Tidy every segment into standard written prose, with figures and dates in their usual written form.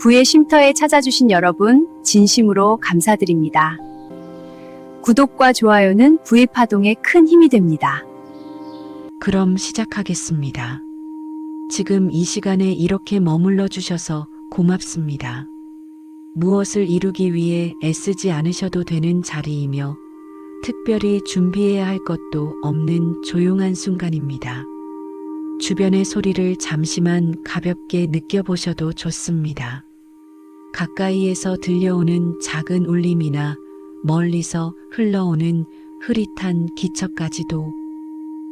부의 쉼터에 찾아주신 여러분, 진심으로 감사드립니다. 구독과 좋아요는 부의 파동에 큰 힘이 됩니다. 그럼 시작하겠습니다. 지금 이 시간에 이렇게 머물러 주셔서 고맙습니다. 무엇을 이루기 위해 애쓰지 않으셔도 되는 자리이며 특별히 준비해야 할 것도 없는 조용한 순간입니다. 주변의 소리를 잠시만 가볍게 느껴보셔도 좋습니다. 가까이에서 들려오는 작은 울림이나 멀리서 흘러오는 흐릿한 기척까지도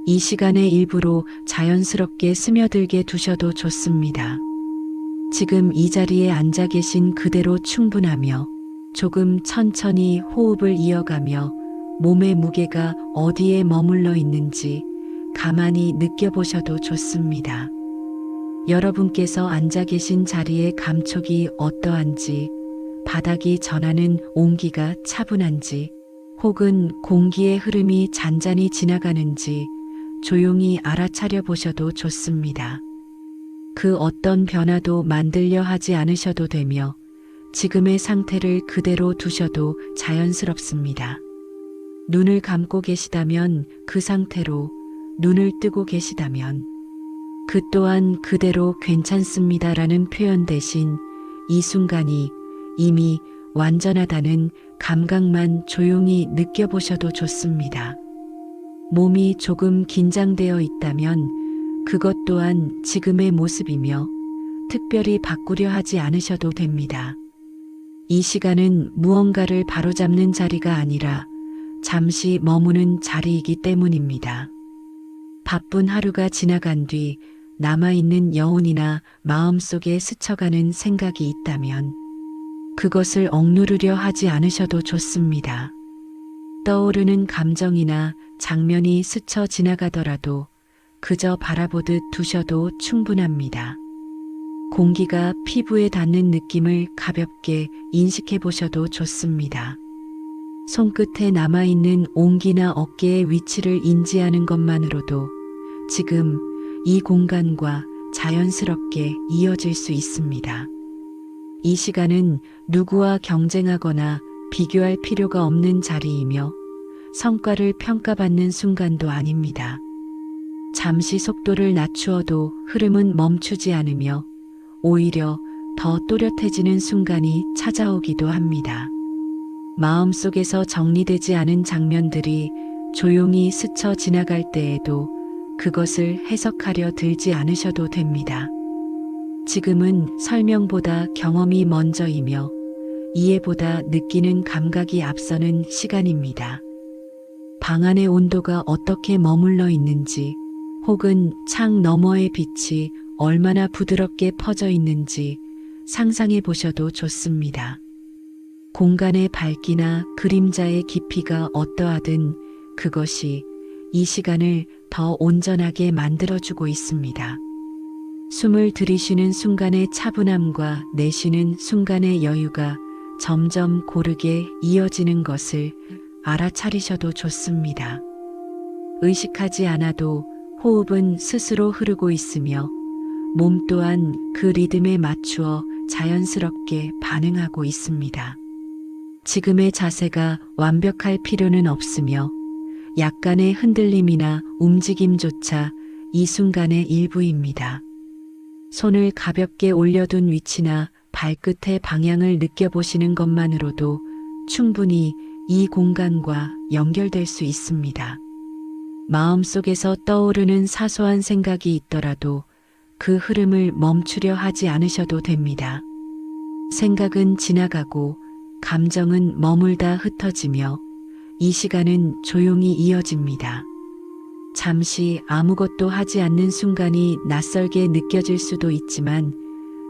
이 시간의 일부로 자연스럽게 스며들게 두셔도 좋습니다. 지금 이 자리에 앉아 계신 그대로 충분하며 조금 천천히 호흡을 이어가며 몸의 무게가 어디에 머물러 있는지 가만히 느껴보셔도 좋습니다. 여러분께서 앉아 계신 자리의 감촉이 어떠한지, 바닥이 전하는 온기가 차분한지, 혹은 공기의 흐름이 잔잔히 지나가는지 조용히 알아차려 보셔도 좋습니다. 그 어떤 변화도 만들려 하지 않으셔도 되며 지금의 상태를 그대로 두셔도 자연스럽습니다. 눈을 감고 계시다면 그 상태로, 눈을 뜨고 계시다면 그 또한 그대로 괜찮습니다라는 표현 대신 이 순간이 이미 완전하다는 감각만 조용히 느껴보셔도 좋습니다. 몸이 조금 긴장되어 있다면 그것 또한 지금의 모습이며 특별히 바꾸려 하지 않으셔도 됩니다. 이 시간은 무언가를 바로잡는 자리가 아니라 잠시 머무는 자리이기 때문입니다. 바쁜 하루가 지나간 뒤 남아있는 여운이나 마음속에 스쳐가는 생각이 있다면 그것을 억누르려 하지 않으셔도 좋습니다. 떠오르는 감정이나 장면이 스쳐 지나가더라도 그저 바라보듯 두셔도 충분합니다. 공기가 피부에 닿는 느낌을 가볍게 인식해 보셔도 좋습니다. 손끝에 남아있는 온기나 어깨의 위치를 인지하는 것만으로도 지금 이 공간과 자연스럽게 이어질 수 있습니다. 이 시간은 누구와 경쟁하거나 비교할 필요가 없는 자리이며 성과를 평가받는 순간도 아닙니다. 잠시 속도를 낮추어도 흐름은 멈추지 않으며 오히려 더 또렷해지는 순간이 찾아오기도 합니다. 마음속에서 정리되지 않은 장면들이 조용히 스쳐 지나갈 때에도 그것을 해석하려 들지 않으셔도 됩니다. 지금은 설명보다 경험이 먼저이며 이해보다 느끼는 감각이 앞서는 시간입니다. 방 안의 온도가 어떻게 머물러 있는지, 혹은 창 너머의 빛이 얼마나 부드럽게 퍼져 있는지 상상해 보셔도 좋습니다. 공간의 밝기나 그림자의 깊이가 어떠하든 그것이 이 시간을 더 온전하게 만들어주고 있습니다. 숨을 들이쉬는 순간의 차분함과 내쉬는 순간의 여유가 점점 고르게 이어지는 것을 알아차리셔도 좋습니다. 의식하지 않아도 호흡은 스스로 흐르고 있으며 몸 또한 그 리듬에 맞추어 자연스럽게 반응하고 있습니다. 지금의 자세가 완벽할 필요는 없으며 약간의 흔들림이나 움직임조차 이 순간의 일부입니다. 손을 가볍게 올려둔 위치나 발끝의 방향을 느껴보시는 것만으로도 충분히 이 공간과 연결될 수 있습니다. 마음속에서 떠오르는 사소한 생각이 있더라도 그 흐름을 멈추려 하지 않으셔도 됩니다. 생각은 지나가고 감정은 머물다 흩어지며 이 시간은 조용히 이어집니다. 잠시 아무것도 하지 않는 순간이 낯설게 느껴질 수도 있지만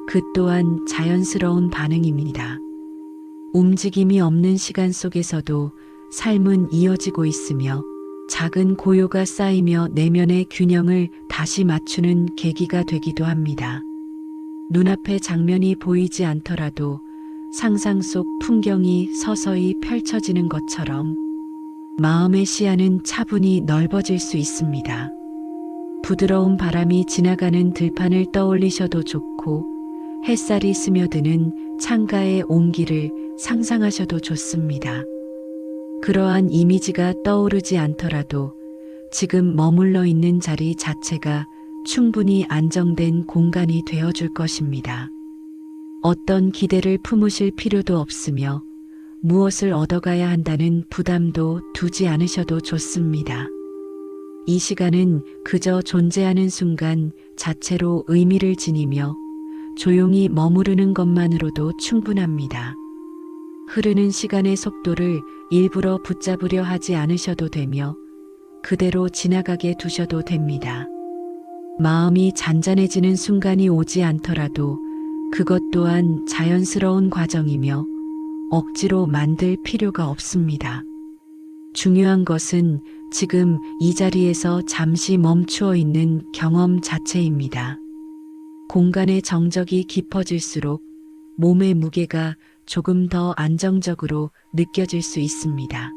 그 또한 자연스러운 반응입니다. 움직임이 없는 시간 속에서도 삶은 이어지고 있으며 작은 고요가 쌓이며 내면의 균형을 다시 맞추는 계기가 되기도 합니다. 눈앞의 장면이 보이지 않더라도 상상 속 풍경이 서서히 펼쳐지는 것처럼 마음의 시야는 차분히 넓어질 수 있습니다. 부드러운 바람이 지나가는 들판을 떠올리셔도 좋고 햇살이 스며드는 창가의 온기를 상상하셔도 좋습니다. 그러한 이미지가 떠오르지 않더라도 지금 머물러 있는 자리 자체가 충분히 안정된 공간이 되어줄 것입니다. 어떤 기대를 품으실 필요도 없으며 무엇을 얻어가야 한다는 부담도 두지 않으셔도 좋습니다. 이 시간은 그저 존재하는 순간 자체로 의미를 지니며 조용히 머무르는 것만으로도 충분합니다. 흐르는 시간의 속도를 일부러 붙잡으려 하지 않으셔도 되며 그대로 지나가게 두셔도 됩니다. 마음이 잔잔해지는 순간이 오지 않더라도 그것 또한 자연스러운 과정이며 억지로 만들 필요가 없습니다. 중요한 것은 지금 이 자리에서 잠시 멈추어 있는 경험 자체입니다. 공간의 정적이 깊어질수록 몸의 무게가 조금 더 안정적으로 느껴질 수 있습니다.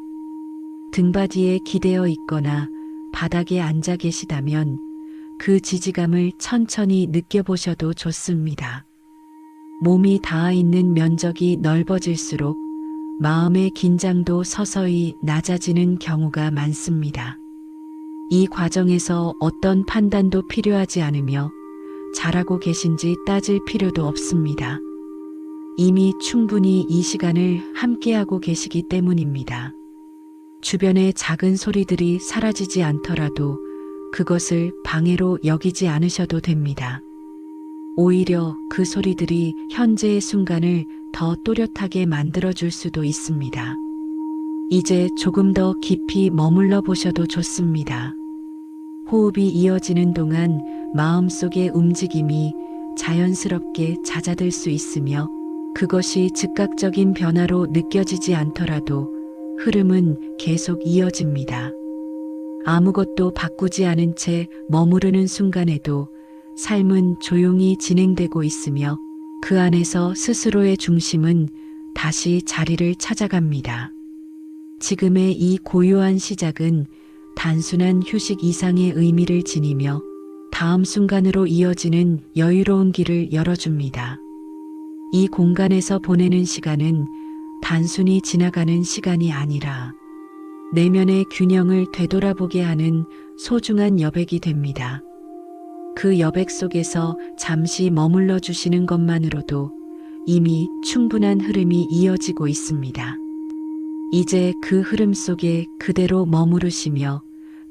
등받이에 기대어 있거나 바닥에 앉아 계시다면 그 지지감을 천천히 느껴보셔도 좋습니다. 몸이 닿아 있는 면적이 넓어질수록 마음의 긴장도 서서히 낮아지는 경우가 많습니다. 이 과정에서 어떤 판단도 필요하지 않으며 잘하고 계신지 따질 필요도 없습니다. 이미 충분히 이 시간을 함께하고 계시기 때문입니다. 주변의 작은 소리들이 사라지지 않더라도 그것을 방해로 여기지 않으셔도 됩니다. 오히려 그 소리들이 현재의 순간을 더 또렷하게 만들어줄 수도 있습니다. 이제 조금 더 깊이 머물러 보셔도 좋습니다. 호흡이 이어지는 동안 마음속의 움직임이 자연스럽게 잦아들 수 있으며 그것이 즉각적인 변화로 느껴지지 않더라도 흐름은 계속 이어집니다. 아무것도 바꾸지 않은 채 머무르는 순간에도 삶은 조용히 진행되고 있으며 그 안에서 스스로의 중심은 다시 자리를 찾아갑니다. 지금의 이 고요한 시작은 단순한 휴식 이상의 의미를 지니며 다음 순간으로 이어지는 여유로운 길을 열어줍니다. 이 공간에서 보내는 시간은 단순히 지나가는 시간이 아니라 내면의 균형을 되돌아보게 하는 소중한 여백이 됩니다. 그 여백 속에서 잠시 머물러 주시는 것만으로도 이미 충분한 흐름이 이어지고 있습니다. 이제 그 흐름 속에 그대로 머무르시며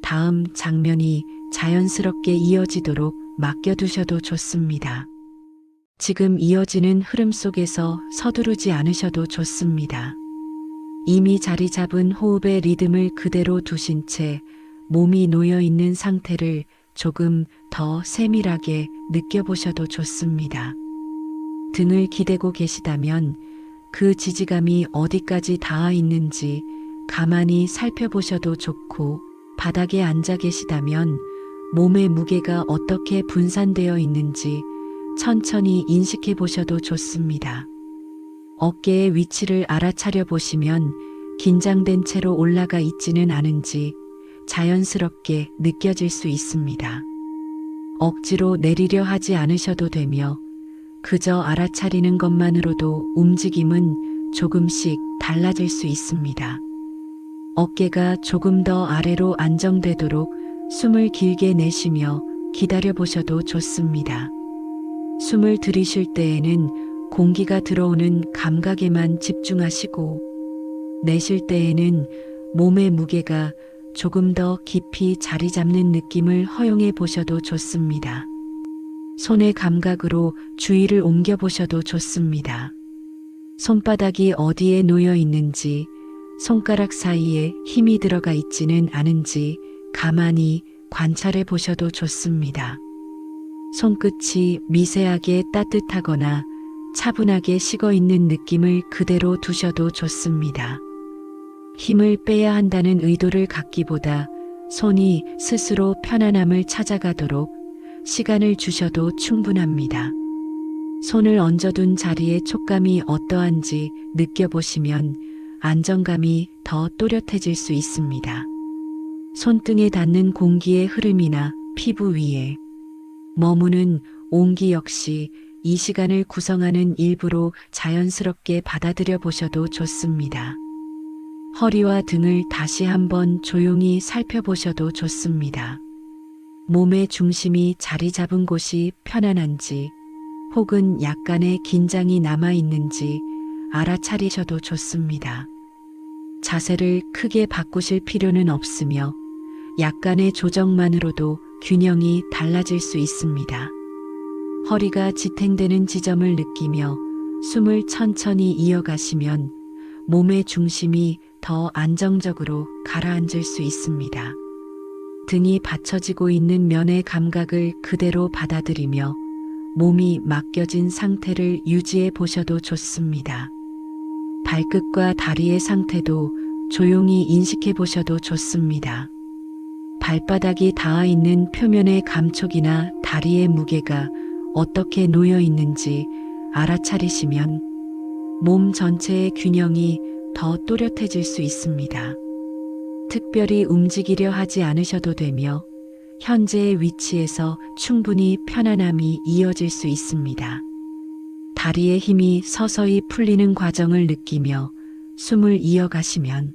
다음 장면이 자연스럽게 이어지도록 맡겨두셔도 좋습니다. 지금 이어지는 흐름 속에서 서두르지 않으셔도 좋습니다. 이미 자리 잡은 호흡의 리듬을 그대로 두신 채 몸이 놓여 있는 상태를 조금 더 세밀하게 느껴보셔도 좋습니다. 등을 기대고 계시다면 그 지지감이 어디까지 닿아 있는지 가만히 살펴보셔도 좋고, 바닥에 앉아 계시다면 몸의 무게가 어떻게 분산되어 있는지 천천히 인식해 보셔도 좋습니다. 어깨의 위치를 알아차려 보시면 긴장된 채로 올라가 있지는 않은지 자연스럽게 느껴질 수 있습니다. 억지로 내리려 하지 않으셔도 되며 그저 알아차리는 것만으로도 움직임은 조금씩 달라질 수 있습니다. 어깨가 조금 더 아래로 안정되도록 숨을 길게 내쉬며 기다려 보셔도 좋습니다. 숨을 들이쉴 때에는 공기가 들어오는 감각에만 집중하시고, 내쉴 때에는 몸의 무게가 조금 더 깊이 자리 잡는 느낌을 허용해 보셔도 좋습니다. 손의 감각으로 주의를 옮겨 보셔도 좋습니다. 손바닥이 어디에 놓여 있는지, 손가락 사이에 힘이 들어가 있지는 않은지 가만히 관찰해 보셔도 좋습니다. 손끝이 미세하게 따뜻하거나 차분하게 식어 있는 느낌을 그대로 두셔도 좋습니다. 힘을 빼야 한다는 의도를 갖기보다 손이 스스로 편안함을 찾아가도록 시간을 주셔도 충분합니다. 손을 얹어둔 자리의 촉감이 어떠한지 느껴보시면 안정감이 더 또렷해질 수 있습니다. 손등에 닿는 공기의 흐름이나 피부 위에 머무는 온기 역시 이 시간을 구성하는 일부로 자연스럽게 받아들여 보셔도 좋습니다. 허리와 등을 다시 한번 조용히 살펴보셔도 좋습니다. 몸의 중심이 자리 잡은 곳이 편안한지 혹은 약간의 긴장이 남아 있는지 알아차리셔도 좋습니다. 자세를 크게 바꾸실 필요는 없으며 약간의 조정만으로도 균형이 달라질 수 있습니다. 허리가 지탱되는 지점을 느끼며 숨을 천천히 이어가시면 몸의 중심이 더 안정적으로 가라앉을 수 있습니다. 등이 받쳐지고 있는 면의 감각을 그대로 받아들이며 몸이 맡겨진 상태를 유지해 보셔도 좋습니다. 발끝과 다리의 상태도 조용히 인식해 보셔도 좋습니다. 발바닥이 닿아 있는 표면의 감촉이나 다리의 무게가 어떻게 놓여 있는지 알아차리시면 몸 전체의 균형이 더 또렷해질 수 있습니다. 특별히 움직이려 하지 않으셔도 되며 현재의 위치에서 충분히 편안함이 이어질 수 있습니다. 다리의 힘이 서서히 풀리는 과정을 느끼며 숨을 이어가시면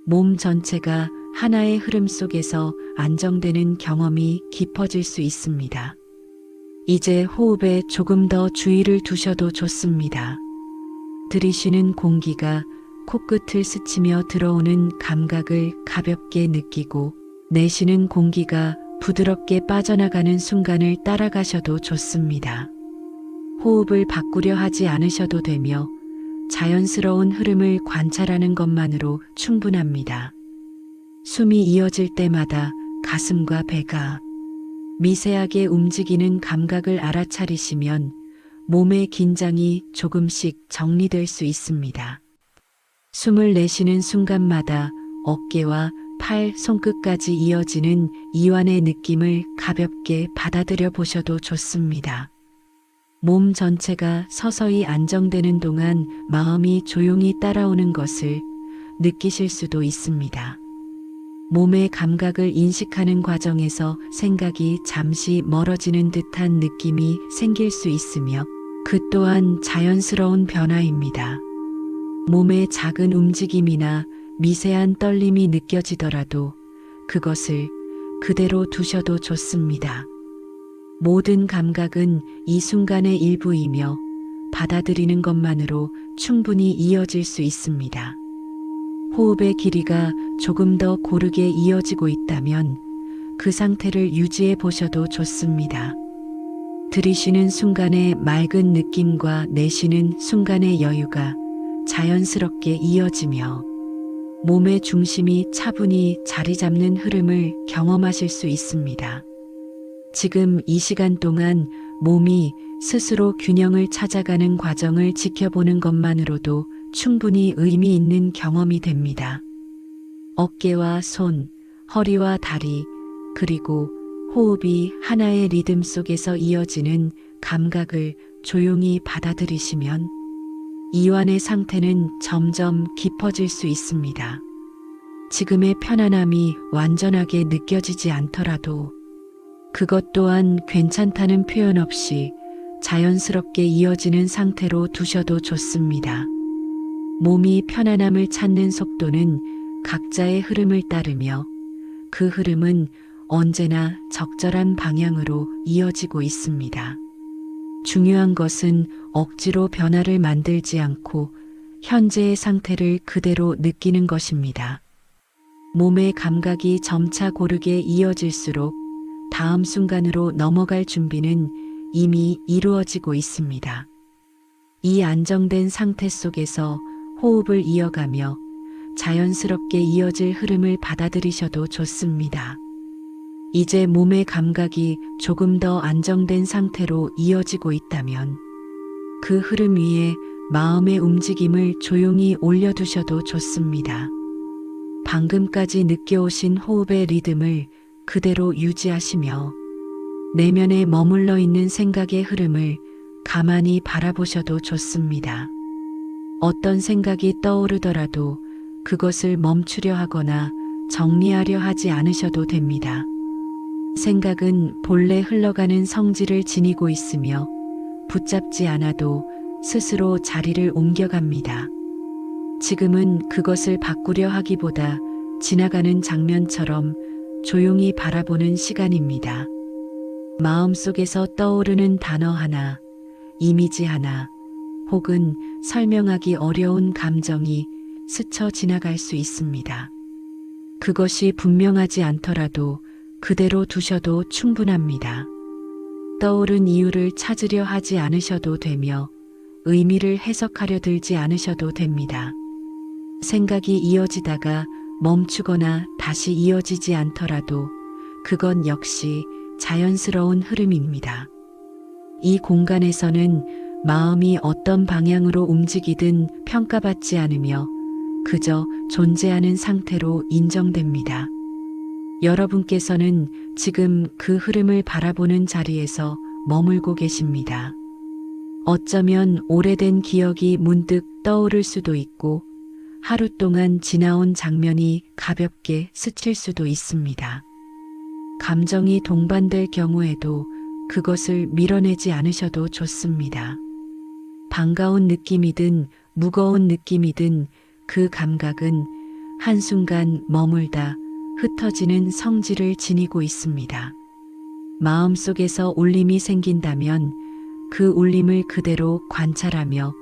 몸 전체가 하나의 흐름 속에서 안정되는 경험이 깊어질 수 있습니다. 이제 호흡에 조금 더 주의를 두셔도 좋습니다. 들이쉬는 공기가 코끝을 스치며 들어오는 감각을 가볍게 느끼고 내쉬는 공기가 부드럽게 빠져나가는 순간을 따라가셔도 좋습니다. 호흡을 바꾸려 하지 않으셔도 되며 자연스러운 흐름을 관찰하는 것만으로 충분합니다. 숨이 이어질 때마다 가슴과 배가 미세하게 움직이는 감각을 알아차리시면 몸의 긴장이 조금씩 정리될 수 있습니다. 숨을 내쉬는 순간마다 어깨와 팔, 손끝까지 이어지는 이완의 느낌을 가볍게 받아들여 보셔도 좋습니다. 몸 전체가 서서히 안정되는 동안 마음이 조용히 따라오는 것을 느끼실 수도 있습니다. 몸의 감각을 인식하는 과정에서 생각이 잠시 멀어지는 듯한 느낌이 생길 수 있으며 그 또한 자연스러운 변화입니다. 몸의 작은 움직임이나 미세한 떨림이 느껴지더라도 그것을 그대로 두셔도 좋습니다. 모든 감각은 이 순간의 일부이며 받아들이는 것만으로 충분히 이어질 수 있습니다. 호흡의 길이가 조금 더 고르게 이어지고 있다면 그 상태를 유지해 보셔도 좋습니다. 들이쉬는 순간의 맑은 느낌과 내쉬는 순간의 여유가 자연스럽게 이어지며 몸의 중심이 차분히 자리 잡는 흐름을 경험하실 수 있습니다. 지금 이 시간 동안 몸이 스스로 균형을 찾아가는 과정을 지켜보는 것만으로도 충분히 의미 있는 경험이 됩니다. 어깨와 손, 허리와 다리, 그리고 호흡이 하나의 리듬 속에서 이어지는 감각을 조용히 받아들이시면 이완의 상태는 점점 깊어질 수 있습니다. 지금의 편안함이 완전하게 느껴지지 않더라도 그것 또한 괜찮다는 표현 없이 자연스럽게 이어지는 상태로 두셔도 좋습니다. 몸이 편안함을 찾는 속도는 각자의 흐름을 따르며 그 흐름은 언제나 적절한 방향으로 이어지고 있습니다. 중요한 것은 억지로 변화를 만들지 않고 현재의 상태를 그대로 느끼는 것입니다. 몸의 감각이 점차 고르게 이어질수록 다음 순간으로 넘어갈 준비는 이미 이루어지고 있습니다. 이 안정된 상태 속에서 호흡을 이어가며 자연스럽게 이어질 흐름을 받아들이셔도 좋습니다. 이제 몸의 감각이 조금 더 안정된 상태로 이어지고 있다면 그 흐름 위에 마음의 움직임을 조용히 올려두셔도 좋습니다. 방금까지 느껴오신 호흡의 리듬을 그대로 유지하시며 내면에 머물러 있는 생각의 흐름을 가만히 바라보셔도 좋습니다. 어떤 생각이 떠오르더라도 그것을 멈추려 하거나 정리하려 하지 않으셔도 됩니다. 생각은 본래 흘러가는 성질을 지니고 있으며 붙잡지 않아도 스스로 자리를 옮겨갑니다. 지금은 그것을 바꾸려 하기보다 지나가는 장면처럼 조용히 바라보는 시간입니다. 마음속에서 떠오르는 단어 하나, 이미지 하나, 혹은 설명하기 어려운 감정이 스쳐 지나갈 수 있습니다. 그것이 분명하지 않더라도 그대로 두셔도 충분합니다. 떠오른 이유를 찾으려 하지 않으셔도 되며 의미를 해석하려 들지 않으셔도 됩니다. 생각이 이어지다가 멈추거나 다시 이어지지 않더라도 그건 역시 자연스러운 흐름입니다. 이 공간에서는 마음이 어떤 방향으로 움직이든 평가받지 않으며 그저 존재하는 상태로 인정됩니다. 여러분께서는 지금 그 흐름을 바라보는 자리에서 머물고 계십니다. 어쩌면 오래된 기억이 문득 떠오를 수도 있고 하루 동안 지나온 장면이 가볍게 스칠 수도 있습니다. 감정이 동반될 경우에도 그것을 밀어내지 않으셔도 좋습니다. 반가운 느낌이든 무거운 느낌이든 그 감각은 한순간 머물다 흩어지는 성질을 지니고 있습니다. 마음속에서 울림이 생긴다면 그 울림을 그대로 관찰하며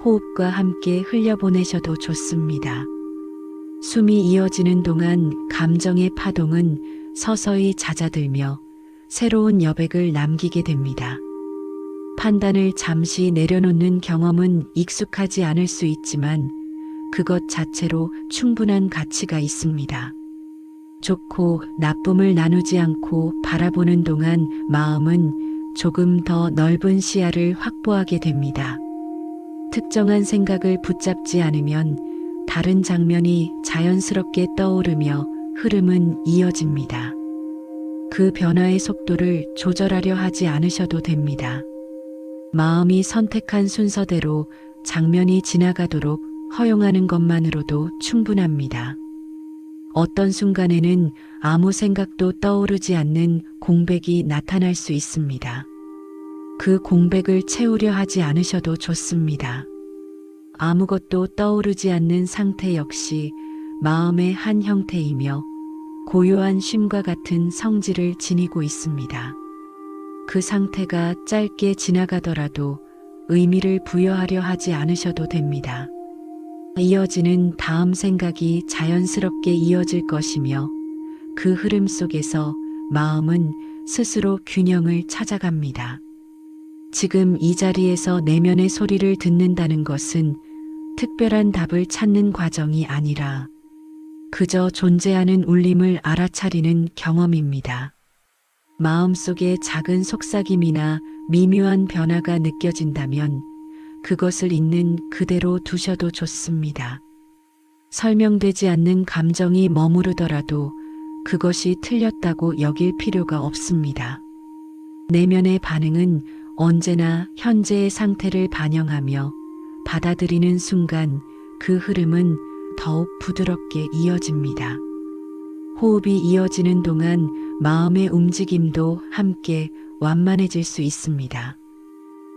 호흡과 함께 흘려보내셔도 좋습니다. 숨이 이어지는 동안 감정의 파동은 서서히 잦아들며 새로운 여백을 남기게 됩니다. 판단을 잠시 내려놓는 경험은 익숙하지 않을 수 있지만 그것 자체로 충분한 가치가 있습니다. 좋고 나쁨을 나누지 않고 바라보는 동안 마음은 조금 더 넓은 시야를 확보하게 됩니다. 특정한 생각을 붙잡지 않으면 다른 장면이 자연스럽게 떠오르며 흐름은 이어집니다. 그 변화의 속도를 조절하려 하지 않으셔도 됩니다. 마음이 선택한 순서대로 장면이 지나가도록 허용하는 것만으로도 충분합니다. 어떤 순간에는 아무 생각도 떠오르지 않는 공백이 나타날 수 있습니다. 그 공백을 채우려 하지 않으셔도 좋습니다. 아무것도 떠오르지 않는 상태 역시 마음의 한 형태이며 고요한 쉼과 같은 성질을 지니고 있습니다. 그 상태가 짧게 지나가더라도 의미를 부여하려 하지 않으셔도 됩니다. 이어지는 다음 생각이 자연스럽게 이어질 것이며 그 흐름 속에서 마음은 스스로 균형을 찾아갑니다. 지금 이 자리에서 내면의 소리를 듣는다는 것은 특별한 답을 찾는 과정이 아니라 그저 존재하는 울림을 알아차리는 경험입니다. 마음속에 작은 속삭임이나 미묘한 변화가 느껴진다면 그것을 있는 그대로 두셔도 좋습니다. 설명되지 않는 감정이 머무르더라도 그것이 틀렸다고 여길 필요가 없습니다. 내면의 반응은 언제나 현재의 상태를 반영하며 받아들이는 순간 그 흐름은 더욱 부드럽게 이어집니다. 호흡이 이어지는 동안 마음의 움직임도 함께 완만해질 수 있습니다.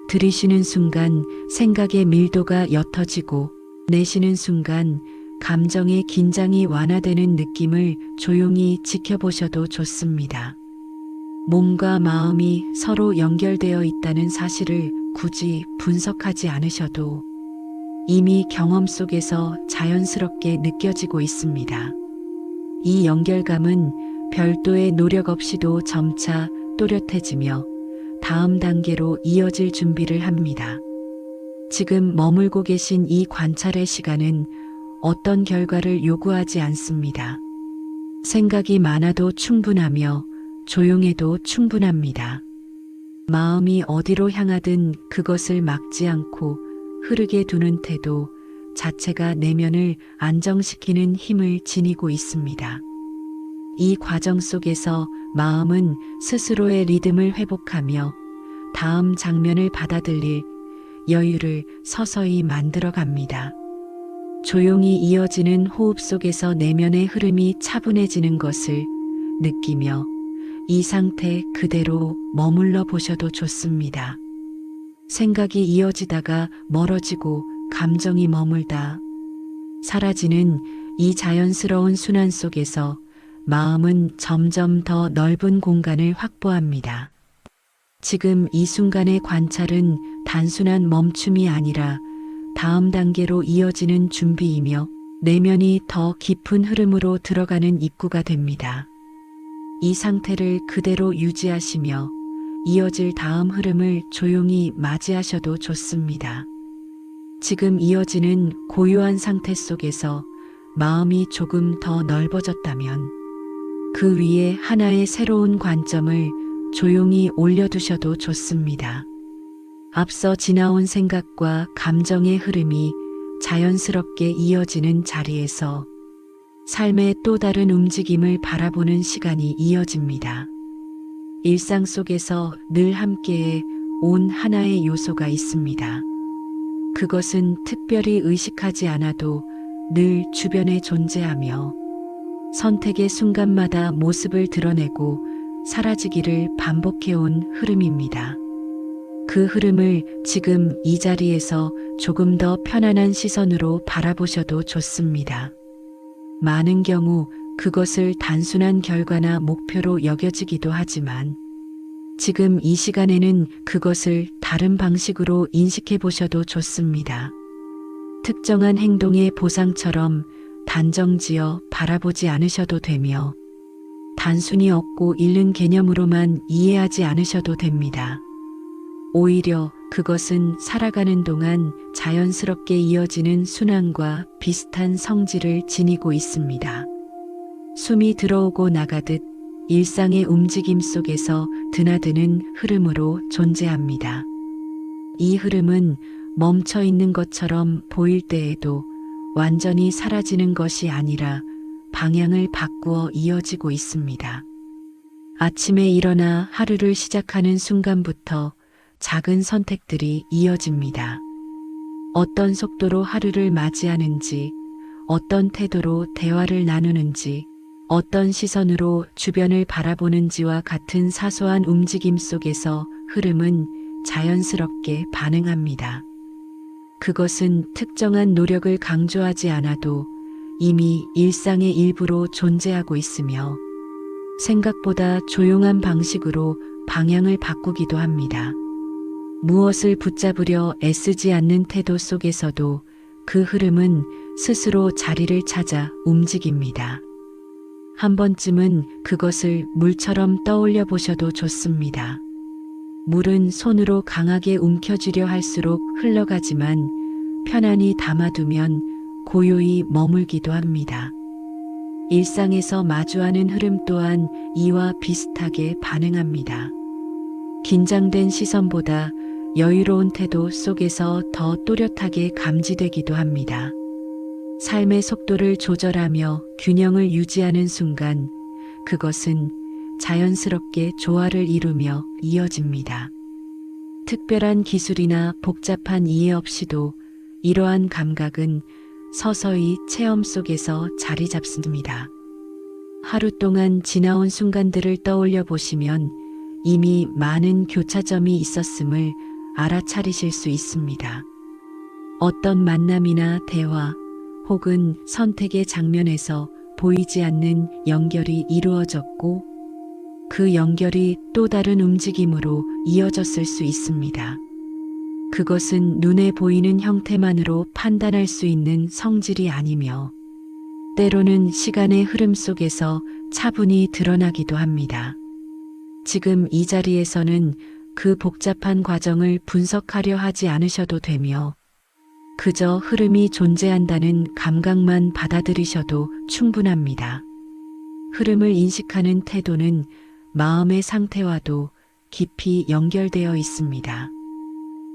들이쉬는 순간 생각의 밀도가 옅어지고 내쉬는 순간 감정의 긴장이 완화되는 느낌을 조용히 지켜보셔도 좋습니다. 몸과 마음이 서로 연결되어 있다는 사실을 굳이 분석하지 않으셔도 이미 경험 속에서 자연스럽게 느껴지고 있습니다. 이 연결감은 별도의 노력 없이도 점차 또렷해지며 다음 단계로 이어질 준비를 합니다. 지금 머물고 계신 이 관찰의 시간은 어떤 결과를 요구하지 않습니다. 생각이 많아도 충분하며 조용해도 충분합니다. 마음이 어디로 향하든 그것을 막지 않고 흐르게 두는 태도 자체가 내면을 안정시키는 힘을 지니고 있습니다. 이 과정 속에서 마음은 스스로의 리듬을 회복하며 다음 장면을 받아들일 여유를 서서히 만들어 갑니다. 조용히 이어지는 호흡 속에서 내면의 흐름이 차분해지는 것을 느끼며 이 상태 그대로 머물러 보셔도 좋습니다. 생각이 이어지다가 멀어지고 감정이 머물다 사라지는 이 자연스러운 순환 속에서 마음은 점점 더 넓은 공간을 확보합니다. 지금 이 순간의 관찰은 단순한 멈춤이 아니라 다음 단계로 이어지는 준비이며 내면이 더 깊은 흐름으로 들어가는 입구가 됩니다. 이 상태를 그대로 유지하시며 이어질 다음 흐름을 조용히 맞이하셔도 좋습니다. 지금 이어지는 고요한 상태 속에서 마음이 조금 더 넓어졌다면 그 위에 하나의 새로운 관점을 조용히 올려두셔도 좋습니다. 앞서 지나온 생각과 감정의 흐름이 자연스럽게 이어지는 자리에서 삶의 또 다른 움직임을 바라보는 시간이 이어집니다. 일상 속에서 늘 함께해 온 하나의 요소가 있습니다. 그것은 특별히 의식하지 않아도 늘 주변에 존재하며 선택의 순간마다 모습을 드러내고 사라지기를 반복해온 흐름입니다. 그 흐름을 지금 이 자리에서 조금 더 편안한 시선으로 바라보셔도 좋습니다. 많은 경우 그것을 단순한 결과나 목표로 여겨지기도 하지만 지금 이 시간에는 그것을 다른 방식으로 인식해 보셔도 좋습니다. 특정한 행동의 보상처럼 단정지어 바라보지 않으셔도 되며 단순히 얻고 잃는 개념으로만 이해하지 않으셔도 됩니다. 오히려 그것은 살아가는 동안 자연스럽게 이어지는 순환과 비슷한 성질을 지니고 있습니다. 숨이 들어오고 나가듯 일상의 움직임 속에서 드나드는 흐름으로 존재합니다. 이 흐름은 멈춰 있는 것처럼 보일 때에도 완전히 사라지는 것이 아니라 방향을 바꾸어 이어지고 있습니다. 아침에 일어나 하루를 시작하는 순간부터 작은 선택들이 이어집니다. 어떤 속도로 하루를 맞이하는지, 어떤 태도로 대화를 나누는지, 어떤 시선으로 주변을 바라보는지와 같은 사소한 움직임 속에서 흐름은 자연스럽게 반응합니다. 그것은 특정한 노력을 강조하지 않아도 이미 일상의 일부로 존재하고 있으며 생각보다 조용한 방식으로 방향을 바꾸기도 합니다. 무엇을 붙잡으려 애쓰지 않는 태도 속에서도 그 흐름은 스스로 자리를 찾아 움직입니다. 한 번쯤은 그것을 물처럼 떠올려 보셔도 좋습니다. 물은 손으로 강하게 움켜쥐려 할수록 흘러가지만 편안히 담아두면 고요히 머물기도 합니다. 일상에서 마주하는 흐름 또한 이와 비슷하게 반응합니다. 긴장된 시선보다 여유로운 태도 속에서 더 또렷하게 감지되기도 합니다. 삶의 속도를 조절하며 균형을 유지하는 순간 그것은 자연스럽게 조화를 이루며 이어집니다. 특별한 기술이나 복잡한 이해 없이도 이러한 감각은 서서히 체험 속에서 자리 잡습니다. 하루 동안 지나온 순간들을 떠올려 보시면 이미 많은 교차점이 있었음을 알아차리실 수 있습니다. 어떤 만남이나 대화 혹은 선택의 장면에서 보이지 않는 연결이 이루어졌고 그 연결이 또 다른 움직임으로 이어졌을 수 있습니다. 그것은 눈에 보이는 형태만으로 판단할 수 있는 성질이 아니며 때로는 시간의 흐름 속에서 차분히 드러나기도 합니다. 지금 이 자리에서는 그 복잡한 과정을 분석하려 하지 않으셔도 되며 그저 흐름이 존재한다는 감각만 받아들이셔도 충분합니다. 흐름을 인식하는 태도는 마음의 상태와도 깊이 연결되어 있습니다.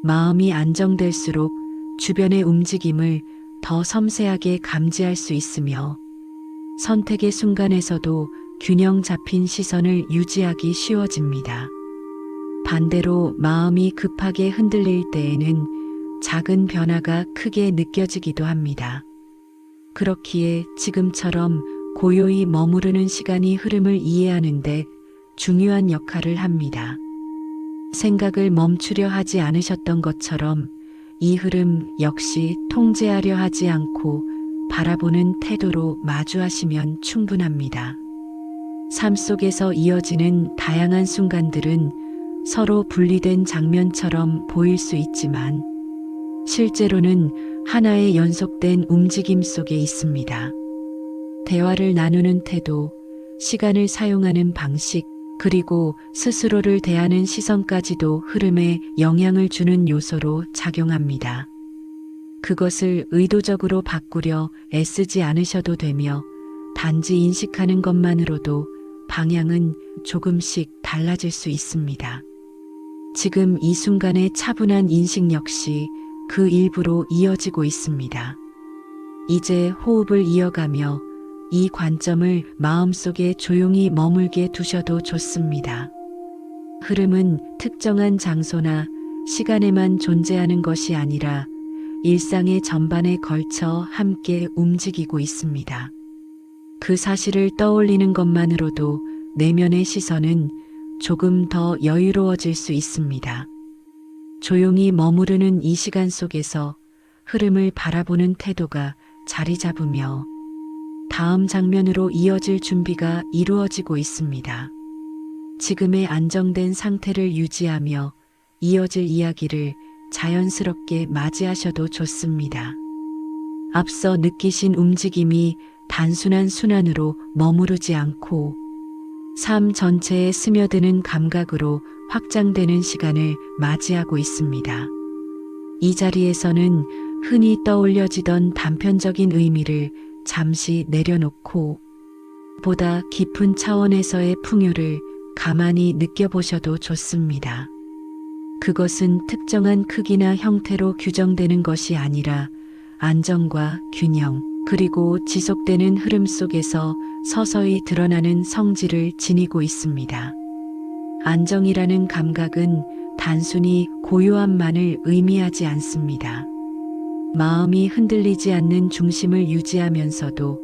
마음이 안정될수록 주변의 움직임을 더 섬세하게 감지할 수 있으며 선택의 순간에서도 균형 잡힌 시선을 유지하기 쉬워집니다. 반대로 마음이 급하게 흔들릴 때에는 작은 변화가 크게 느껴지기도 합니다. 그렇기에 지금처럼 고요히 머무르는 시간이 흐름을 이해하는데 중요한 역할을 합니다. 생각을 멈추려 하지 않으셨던 것처럼 이 흐름 역시 통제하려 하지 않고 바라보는 태도로 마주하시면 충분합니다. 삶 속에서 이어지는 다양한 순간들은 서로 분리된 장면처럼 보일 수 있지만 실제로는 하나의 연속된 움직임 속에 있습니다. 대화를 나누는 태도, 시간을 사용하는 방식, 그리고 스스로를 대하는 시선까지도 흐름에 영향을 주는 요소로 작용합니다. 그것을 의도적으로 바꾸려 애쓰지 않으셔도 되며 단지 인식하는 것만으로도 방향은 조금씩 달라질 수 있습니다. 지금 이 순간의 차분한 인식 역시 그 일부로 이어지고 있습니다. 이제 호흡을 이어가며 이 관점을 마음속에 조용히 머물게 두셔도 좋습니다. 흐름은 특정한 장소나 시간에만 존재하는 것이 아니라 일상의 전반에 걸쳐 함께 움직이고 있습니다. 그 사실을 떠올리는 것만으로도 내면의 시선은 조금 더 여유로워질 수 있습니다. 조용히 머무르는 이 시간 속에서 흐름을 바라보는 태도가 자리 잡으며 다음 장면으로 이어질 준비가 이루어지고 있습니다. 지금의 안정된 상태를 유지하며 이어질 이야기를 자연스럽게 맞이하셔도 좋습니다. 앞서 느끼신 움직임이 단순한 순환으로 머무르지 않고 삶 전체에 스며드는 감각으로 확장되는 시간을 맞이하고 있습니다. 이 자리에서는 흔히 떠올려지던 단편적인 의미를 잠시 내려놓고 보다 깊은 차원에서의 풍요를 가만히 느껴보셔도 좋습니다. 그것은 특정한 크기나 형태로 규정되는 것이 아니라 안정과 균형, 그리고 지속되는 흐름 속에서 서서히 드러나는 성질을 지니고 있습니다. 안정이라는 감각은 단순히 고요함만을 의미하지 않습니다. 마음이 흔들리지 않는 중심을 유지하면서도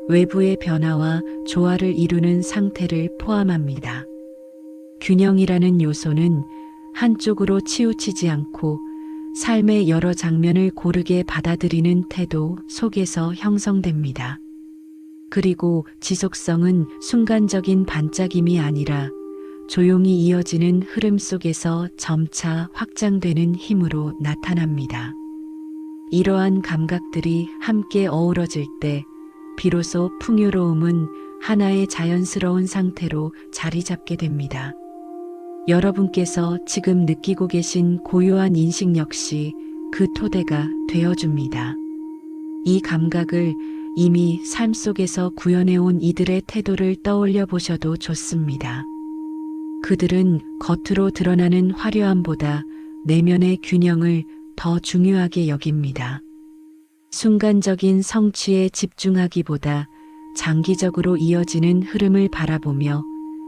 외부의 변화와 조화를 이루는 상태를 포함합니다. 균형이라는 요소는 한쪽으로 치우치지 않고 삶의 여러 장면을 고르게 받아들이는 태도 속에서 형성됩니다. 그리고 지속성은 순간적인 반짝임이 아니라 조용히 이어지는 흐름 속에서 점차 확장되는 힘으로 나타납니다. 이러한 감각들이 함께 어우러질 때 비로소 풍요로움은 하나의 자연스러운 상태로 자리 잡게 됩니다. 여러분께서 지금 느끼고 계신 고요한 인식 역시 그 토대가 되어줍니다. 이 감각을 이미 삶 속에서 구현해온 이들의 태도를 떠올려 보셔도 좋습니다. 그들은 겉으로 드러나는 화려함보다 내면의 균형을 더 중요하게 여깁니다. 순간적인 성취에 집중하기보다 장기적으로 이어지는 흐름을 바라보며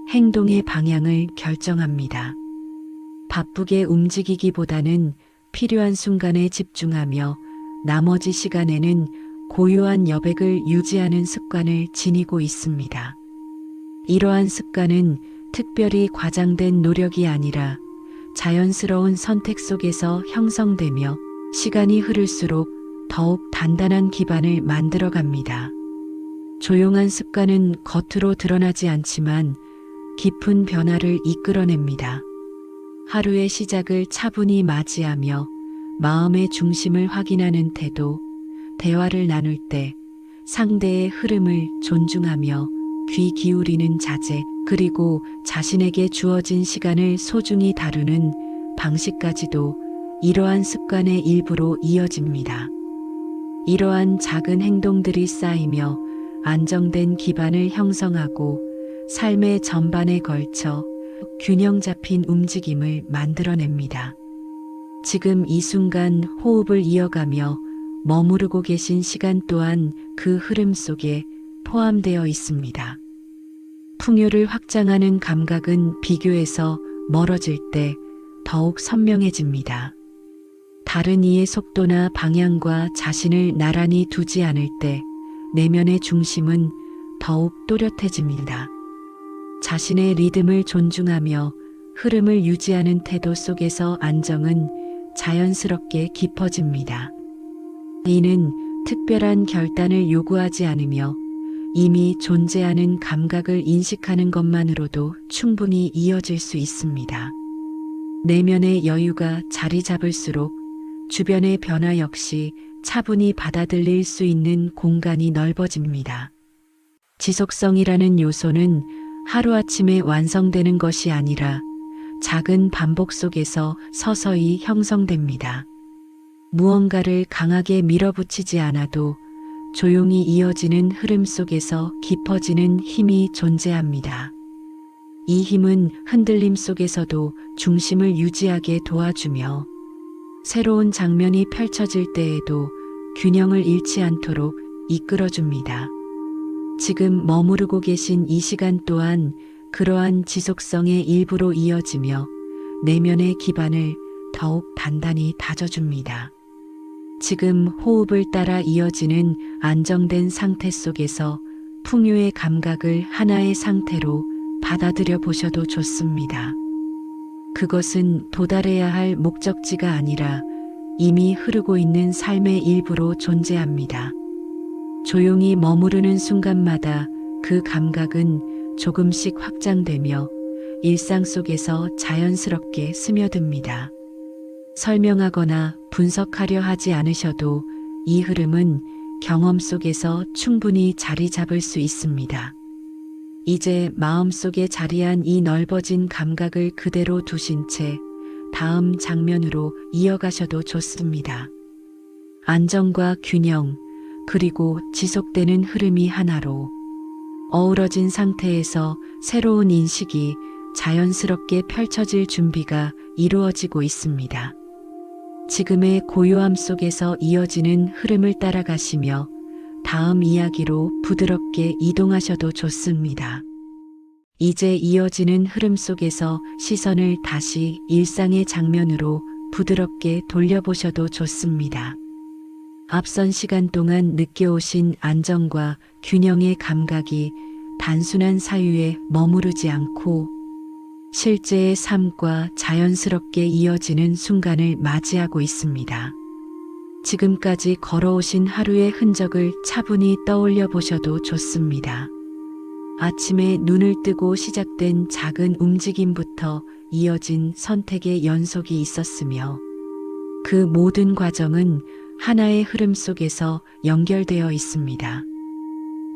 행동의 방향을 결정합니다. 바쁘게 움직이기보다는 필요한 순간에 집중하며 나머지 시간에는 고요한 여백을 유지하는 습관을 지니고 있습니다. 이러한 습관은 특별히 과장된 노력이 아니라 자연스러운 선택 속에서 형성되며 시간이 흐를수록 더욱 단단한 기반을 만들어갑니다. 조용한 습관은 겉으로 드러나지 않지만 깊은 변화를 이끌어냅니다. 하루의 시작을 차분히 맞이하며 마음의 중심을 확인하는 태도, 대화를 나눌 때 상대의 흐름을 존중하며 귀 기울이는 자세, 그리고 자신에게 주어진 시간을 소중히 다루는 방식까지도 이러한 습관의 일부로 이어집니다. 이러한 작은 행동들이 쌓이며 안정된 기반을 형성하고 삶의 전반에 걸쳐 균형 잡힌 움직임을 만들어냅니다. 지금 이 순간 호흡을 이어가며 머무르고 계신 시간 또한 그 흐름 속에 포함되어 있습니다. 풍요를 확장하는 감각은 비교해서 멀어질 때 더욱 선명해집니다. 다른 이의 속도나 방향과 자신을 나란히 두지 않을 때 내면의 중심은 더욱 또렷해집니다. 자신의 리듬을 존중하며 흐름을 유지하는 태도 속에서 안정은 자연스럽게 깊어집니다. 이는 특별한 결단을 요구하지 않으며 이미 존재하는 감각을 인식하는 것만으로도 충분히 이어질 수 있습니다. 내면의 여유가 자리 잡을수록 주변의 변화 역시 차분히 받아들일 수 있는 공간이 넓어집니다. 지속성이라는 요소는 하루아침에 완성되는 것이 아니라 작은 반복 속에서 서서히 형성됩니다. 무언가를 강하게 밀어붙이지 않아도 조용히 이어지는 흐름 속에서 깊어지는 힘이 존재합니다. 이 힘은 흔들림 속에서도 중심을 유지하게 도와주며 새로운 장면이 펼쳐질 때에도 균형을 잃지 않도록 이끌어줍니다. 지금 머무르고 계신 이 시간 또한 그러한 지속성의 일부로 이어지며 내면의 기반을 더욱 단단히 다져줍니다. 지금 호흡을 따라 이어지는 안정된 상태 속에서 풍요의 감각을 하나의 상태로 받아들여 보셔도 좋습니다. 그것은 도달해야 할 목적지가 아니라 이미 흐르고 있는 삶의 일부로 존재합니다. 조용히 머무르는 순간마다 그 감각은 조금씩 확장되며 일상 속에서 자연스럽게 스며듭니다. 설명하거나 분석하려 하지 않으셔도 이 흐름은 경험 속에서 충분히 자리 잡을 수 있습니다. 이제 마음속에 자리한 이 넓어진 감각을 그대로 두신 채 다음 장면으로 이어가셔도 좋습니다. 안정과 균형, 그리고 지속되는 흐름이 하나로 어우러진 상태에서 새로운 인식이 자연스럽게 펼쳐질 준비가 이루어지고 있습니다. 지금의 고요함 속에서 이어지는 흐름을 따라가시며 다음 이야기로 부드럽게 이동하셔도 좋습니다. 이제 이어지는 흐름 속에서 시선을 다시 일상의 장면으로 부드럽게 돌려보셔도 좋습니다. 앞선 시간 동안 느껴오신 안정과 균형의 감각이 단순한 사유에 머무르지 않고 실제의 삶과 자연스럽게 이어지는 순간을 맞이하고 있습니다. 지금까지 걸어오신 하루의 흔적을 차분히 떠올려 보셔도 좋습니다. 아침에 눈을 뜨고 시작된 작은 움직임부터 이어진 선택의 연속이 있었으며 그 모든 과정은 하나의 흐름 속에서 연결되어 있습니다.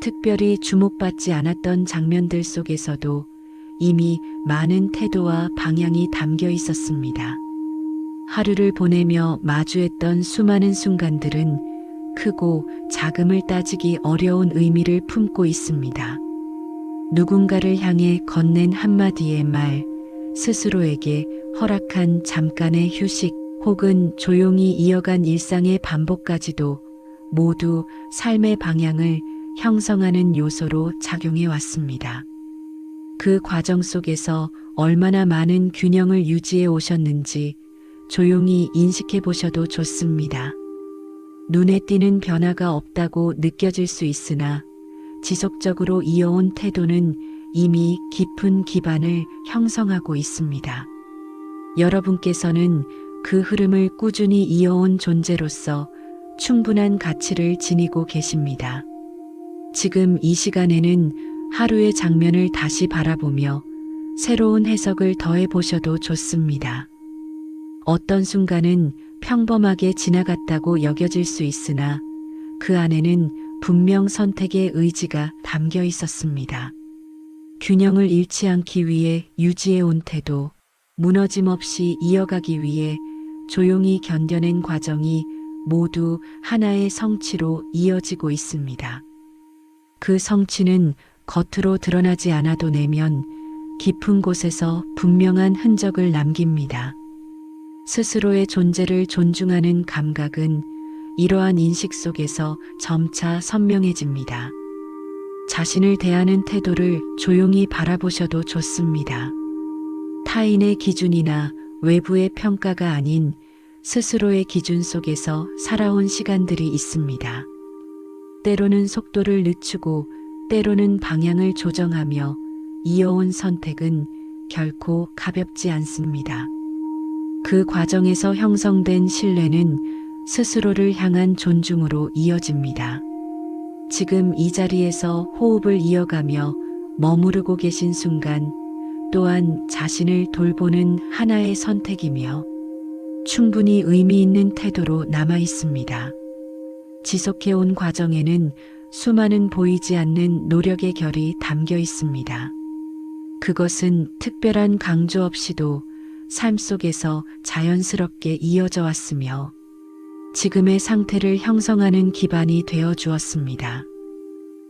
특별히 주목받지 않았던 장면들 속에서도 이미 많은 태도와 방향이 담겨 있었습니다. 하루를 보내며 마주했던 수많은 순간들은 크고 작음을 따지기 어려운 의미를 품고 있습니다. 누군가를 향해 건넨 한마디의 말, 스스로에게 허락한 잠깐의 휴식, 혹은 조용히 이어간 일상의 반복까지도 모두 삶의 방향을 형성하는 요소로 작용해 왔습니다. 그 과정 속에서 얼마나 많은 균형을 유지해 오셨는지 조용히 인식해 보셔도 좋습니다. 눈에 띄는 변화가 없다고 느껴질 수 있으나 지속적으로 이어온 태도는 이미 깊은 기반을 형성하고 있습니다. 여러분께서는 그 흐름을 꾸준히 이어온 존재로서 충분한 가치를 지니고 계십니다. 지금 이 시간에는 하루의 장면을 다시 바라보며 새로운 해석을 더해 보셔도 좋습니다. 어떤 순간은 평범하게 지나갔다고 여겨질 수 있으나 그 안에는 분명 선택의 의지가 담겨 있었습니다. 균형을 잃지 않기 위해 유지해온 태도, 무너짐 없이 이어가기 위해 조용히 견뎌낸 과정이 모두 하나의 성취로 이어지고 있습니다. 그 성취는 겉으로 드러나지 않아도 내면 깊은 곳에서 분명한 흔적을 남깁니다. 스스로의 존재를 존중하는 감각은 이러한 인식 속에서 점차 선명해집니다. 자신을 대하는 태도를 조용히 바라보셔도 좋습니다. 타인의 기준이나 외부의 평가가 아닌 스스로의 기준 속에서 살아온 시간들이 있습니다. 때로는 속도를 늦추고 때로는 방향을 조정하며 이어온 선택은 결코 가볍지 않습니다. 그 과정에서 형성된 신뢰는 스스로를 향한 존중으로 이어집니다. 지금 이 자리에서 호흡을 이어가며 머무르고 계신 순간 또한 자신을 돌보는 하나의 선택이며 충분히 의미 있는 태도로 남아 있습니다. 지속해온 과정에는 수많은 보이지 않는 노력의 결이 담겨 있습니다. 그것은 특별한 강조 없이도 삶 속에서 자연스럽게 이어져 왔으며 지금의 상태를 형성하는 기반이 되어 주었습니다.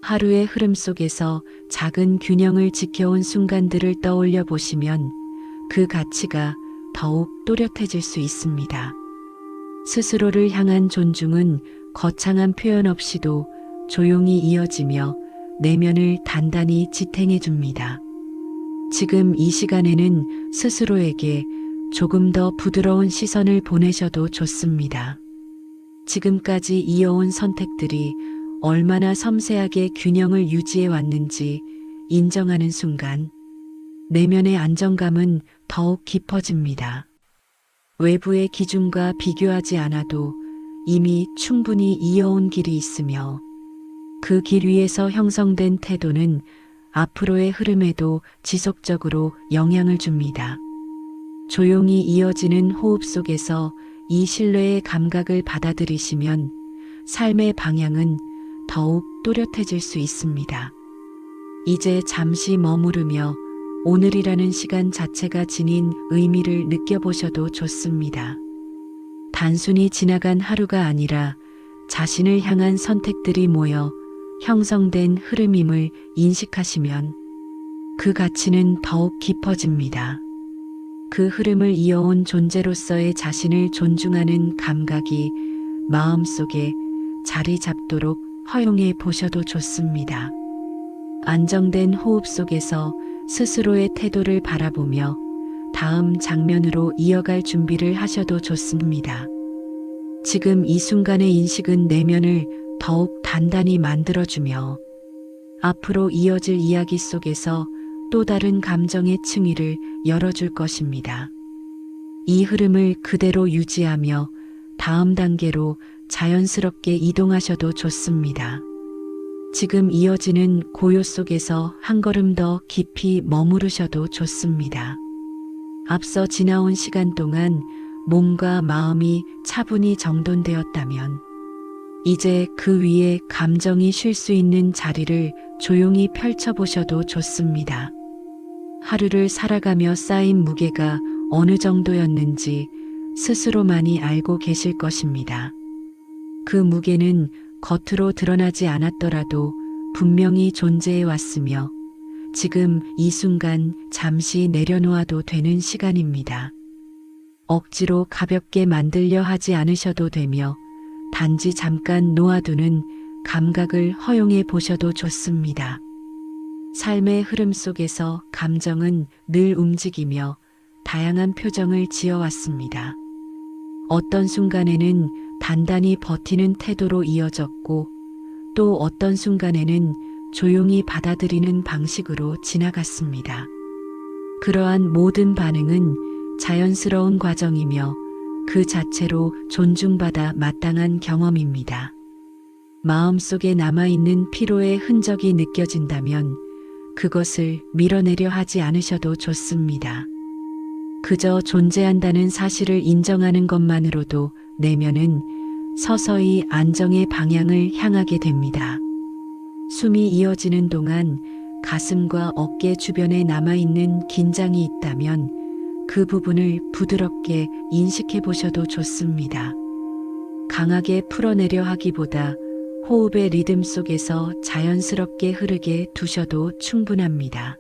하루의 흐름 속에서 작은 균형을 지켜온 순간들을 떠올려 보시면 그 가치가 더욱 또렷해질 수 있습니다. 스스로를 향한 존중은 거창한 표현 없이도 조용히 이어지며 내면을 단단히 지탱해 줍니다. 지금 이 시간에는 스스로에게 조금 더 부드러운 시선을 보내셔도 좋습니다. 지금까지 이어온 선택들이 얼마나 섬세하게 균형을 유지해 왔는지 인정하는 순간 내면의 안정감은 더욱 깊어집니다. 외부의 기준과 비교하지 않아도 이미 충분히 이어온 길이 있으며 그 길 위에서 형성된 태도는 앞으로의 흐름에도 지속적으로 영향을 줍니다. 조용히 이어지는 호흡 속에서 이 신뢰의 감각을 받아들이시면 삶의 방향은 더욱 또렷해질 수 있습니다. 이제 잠시 머무르며 오늘이라는 시간 자체가 지닌 의미를 느껴보셔도 좋습니다. 단순히 지나간 하루가 아니라 자신을 향한 선택들이 모여 형성된 흐름임을 인식하시면 그 가치는 더욱 깊어집니다. 그 흐름을 이어온 존재로서의 자신을 존중하는 감각이 마음속에 자리 잡도록 허용해 보셔도 좋습니다. 안정된 호흡 속에서 스스로의 태도를 바라보며 다음 장면으로 이어갈 준비를 하셔도 좋습니다. 지금 이 순간의 인식은 내면을 더욱 단단히 만들어주며 앞으로 이어질 이야기 속에서 또 다른 감정의 층위를 열어줄 것입니다. 이 흐름을 그대로 유지하며 다음 단계로 자연스럽게 이동하셔도 좋습니다. 지금 이어지는 고요 속에서 한 걸음 더 깊이 머무르셔도 좋습니다. 앞서 지나온 시간 동안 몸과 마음이 차분히 정돈되었다면 이제 그 위에 감정이 쉴 수 있는 자리를 조용히 펼쳐보셔도 좋습니다. 하루를 살아가며 쌓인 무게가 어느 정도였는지 스스로만이 알고 계실 것입니다. 그 무게는 겉으로 드러나지 않았더라도 분명히 존재해 왔으며 지금 이 순간 잠시 내려놓아도 되는 시간입니다. 억지로 가볍게 만들려 하지 않으셔도 되며 단지 잠깐 놓아두는 감각을 허용해 보셔도 좋습니다. 삶의 흐름 속에서 감정은 늘 움직이며 다양한 표정을 지어왔습니다. 어떤 순간에는 단단히 버티는 태도로 이어졌고 또 어떤 순간에는 조용히 받아들이는 방식으로 지나갔습니다. 그러한 모든 반응은 자연스러운 과정이며 그 자체로 존중받아 마땅한 경험입니다. 마음속에 남아있는 피로의 흔적이 느껴진다면 그것을 밀어내려 하지 않으셔도 좋습니다. 그저 존재한다는 사실을 인정하는 것만으로도 내면은 서서히 안정의 방향을 향하게 됩니다. 숨이 이어지는 동안 가슴과 어깨 주변에 남아있는 긴장이 있다면 그 부분을 부드럽게 인식해 보셔도 좋습니다. 강하게 풀어내려 하기보다 호흡의 리듬 속에서 자연스럽게 흐르게 두셔도 충분합니다.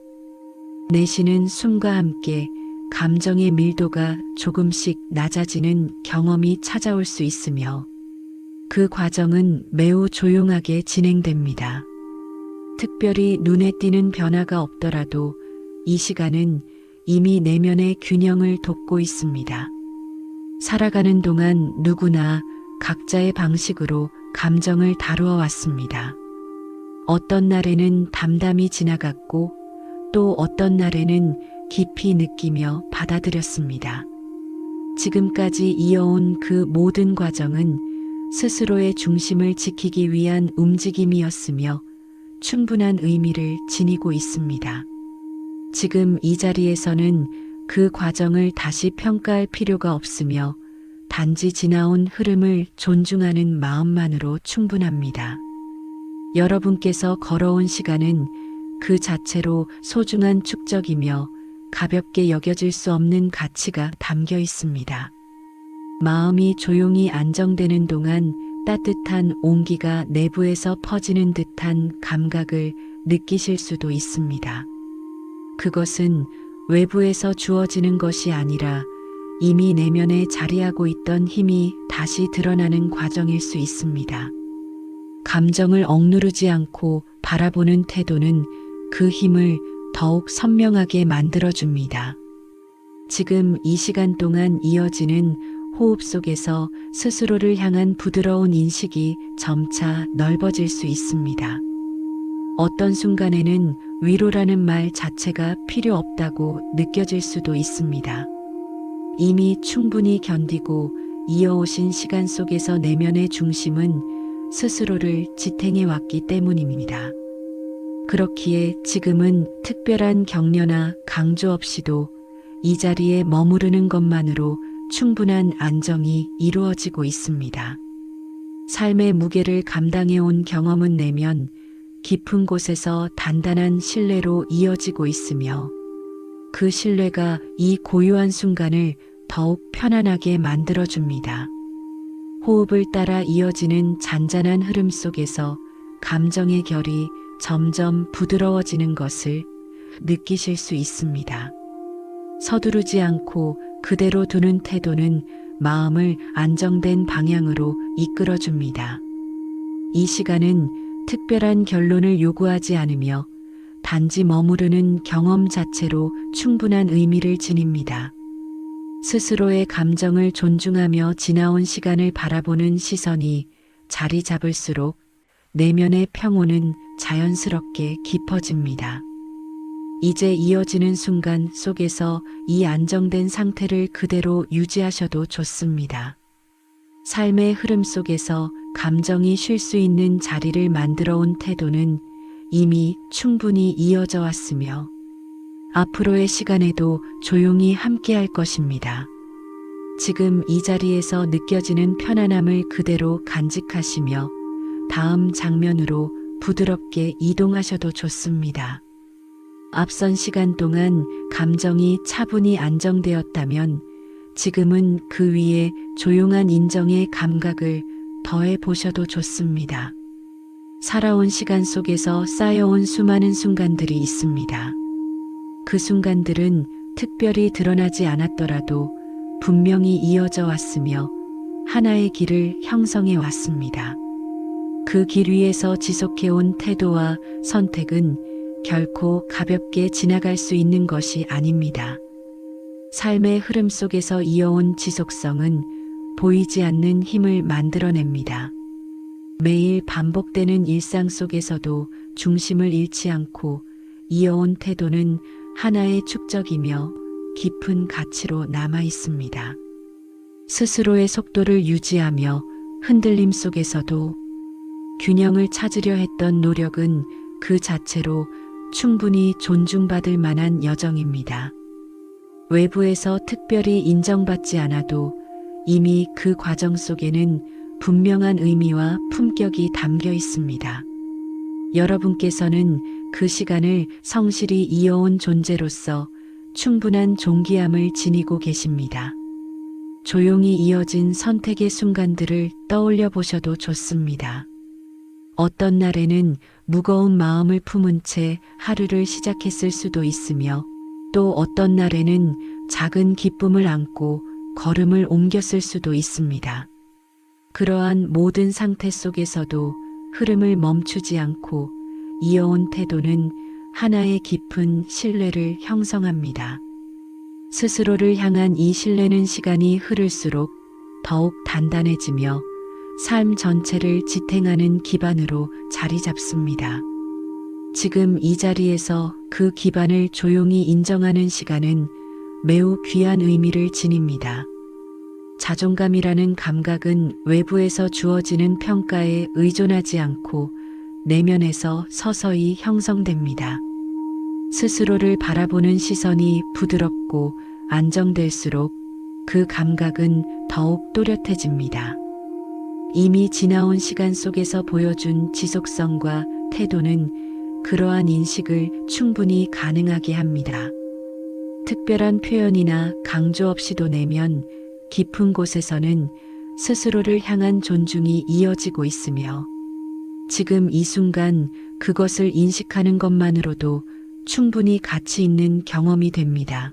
내쉬는 숨과 함께 감정의 밀도가 조금씩 낮아지는 경험이 찾아올 수 있으며 그 과정은 매우 조용하게 진행됩니다. 특별히 눈에 띄는 변화가 없더라도 이 시간은 이미 내면의 균형을 돋고 있습니다. 살아가는 동안 누구나 각자의 방식으로 감정을 다루어 왔습니다. 어떤 날에는 담담히 지나갔고 또 어떤 날에는 깊이 느끼며 받아들였습니다. 지금까지 이어온 그 모든 과정은 스스로의 중심을 지키기 위한 움직임이었으며 충분한 의미를 지니고 있습니다. 지금 이 자리에서는 그 과정을 다시 평가할 필요가 없으며 단지 지나온 흐름을 존중하는 마음만으로 충분합니다. 여러분께서 걸어온 시간은 그 자체로 소중한 축적이며 가볍게 여겨질 수 없는 가치가 담겨 있습니다. 마음이 조용히 안정되는 동안 따뜻한 온기가 내부에서 퍼지는 듯한 감각을 느끼실 수도 있습니다. 그것은 외부에서 주어지는 것이 아니라 이미 내면에 자리하고 있던 힘이 다시 드러나는 과정일 수 있습니다. 감정을 억누르지 않고 바라보는 태도는 그 힘을 더욱 선명하게 만들어줍니다. 지금 이 시간 동안 이어지는 호흡 속에서 스스로를 향한 부드러운 인식이 점차 넓어질 수 있습니다. 어떤 순간에는 위로라는 말 자체가 필요 없다고 느껴질 수도 있습니다. 이미 충분히 견디고 이어오신 시간 속에서 내면의 중심은 스스로를 지탱해 왔기 때문입니다. 그렇기에 지금은 특별한 격려나 강조 없이도 이 자리에 머무르는 것만으로 충분한 안정이 이루어지고 있습니다. 삶의 무게를 감당해온 경험은 내면 깊은 곳에서 단단한 신뢰로 이어지고 있으며 그 신뢰가 이 고요한 순간을 더욱 편안하게 만들어줍니다. 호흡을 따라 이어지는 잔잔한 흐름 속에서 감정의 결이 점점 부드러워지는 것을 느끼실 수 있습니다. 서두르지 않고 그대로 두는 태도는 마음을 안정된 방향으로 이끌어줍니다. 이 시간은 특별한 결론을 요구하지 않으며 단지 머무르는 경험 자체로 충분한 의미를 지닙니다. 스스로의 감정을 존중하며 지나온 시간을 바라보는 시선이 자리 잡을수록 내면의 평온은 자연스럽게 깊어집니다. 이제 이어지는 순간 속에서 이 안정된 상태를 그대로 유지하셔도 좋습니다. 삶의 흐름 속에서 감정이 쉴 수 있는 자리를 만들어 온 태도는 이미 충분히 이어져 왔으며 앞으로의 시간에도 조용히 함께 할 것입니다. 지금 이 자리에서 느껴지는 편안함을 그대로 간직하시며 다음 장면으로 부드럽게 이동하셔도 좋습니다. 앞선 시간 동안 감정이 차분히 안정되었다면 지금은 그 위에 조용한 인정의 감각을 더해 보셔도 좋습니다. 살아온 시간 속에서 쌓여온 수많은 순간들이 있습니다. 그 순간들은 특별히 드러나지 않았더라도 분명히 이어져 왔으며 하나의 길을 형성해 왔습니다. 그 길 위에서 지속해온 태도와 선택은 결코 가볍게 지나갈 수 있는 것이 아닙니다. 삶의 흐름 속에서 이어온 지속성은 보이지 않는 힘을 만들어냅니다. 매일 반복되는 일상 속에서도 중심을 잃지 않고 이어온 태도는 하나의 축적이며 깊은 가치로 남아 있습니다. 스스로의 속도를 유지하며 흔들림 속에서도 균형을 찾으려 했던 노력은 그 자체로 충분히 존중받을 만한 여정입니다. 외부에서 특별히 인정받지 않아도 이미 그 과정 속에는 분명한 의미와 품격이 담겨 있습니다. 여러분께서는 그 시간을 성실히 이어온 존재로서 충분한 존귀함을 지니고 계십니다. 조용히 이어진 선택의 순간들을 떠올려 보셔도 좋습니다. 어떤 날에는 무거운 마음을 품은 채 하루를 시작했을 수도 있으며 또 어떤 날에는 작은 기쁨을 안고 걸음을 옮겼을 수도 있습니다. 그러한 모든 상태 속에서도 흐름을 멈추지 않고 이어온 태도는 하나의 깊은 신뢰를 형성합니다. 스스로를 향한 이 신뢰는 시간이 흐를수록 더욱 단단해지며 삶 전체를 지탱하는 기반으로 자리 잡습니다. 지금 이 자리에서 그 기반을 조용히 인정하는 시간은 매우 귀한 의미를 지닙니다. 자존감이라는 감각은 외부에서 주어지는 평가에 의존하지 않고 내면에서 서서히 형성됩니다. 스스로를 바라보는 시선이 부드럽고 안정될수록 그 감각은 더욱 또렷해집니다. 이미 지나온 시간 속에서 보여준 지속성과 태도는 그러한 인식을 충분히 가능하게 합니다. 특별한 표현이나 강조 없이도 내면 깊은 곳에서는 스스로를 향한 존중이 이어지고 있으며 지금 이 순간 그것을 인식하는 것만으로도 충분히 가치 있는 경험이 됩니다.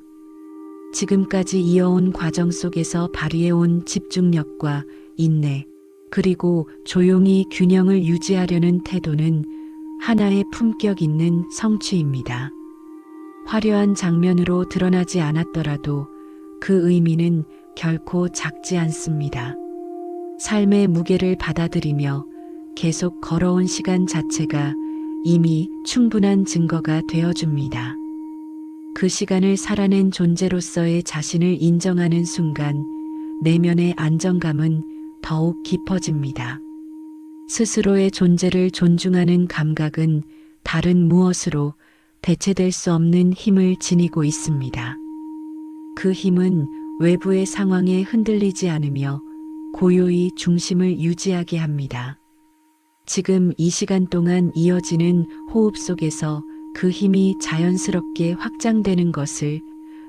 지금까지 이어온 과정 속에서 발휘해온 집중력과 인내, 그리고 조용히 균형을 유지하려는 태도는 하나의 품격 있는 성취입니다. 화려한 장면으로 드러나지 않았더라도 그 의미는 결코 작지 않습니다. 삶의 무게를 받아들이며 계속 걸어온 시간 자체가 이미 충분한 증거가 되어줍니다. 그 시간을 살아낸 존재로서의 자신을 인정하는 순간 내면의 안정감은 더욱 깊어집니다. 스스로의 존재를 존중하는 감각은 다른 무엇으로 대체될 수 없는 힘을 지니고 있습니다. 그 힘은 외부의 상황에 흔들리지 않으며 고요히 중심을 유지하게 합니다. 지금 이 시간 동안 이어지는 호흡 속에서 그 힘이 자연스럽게 확장되는 것을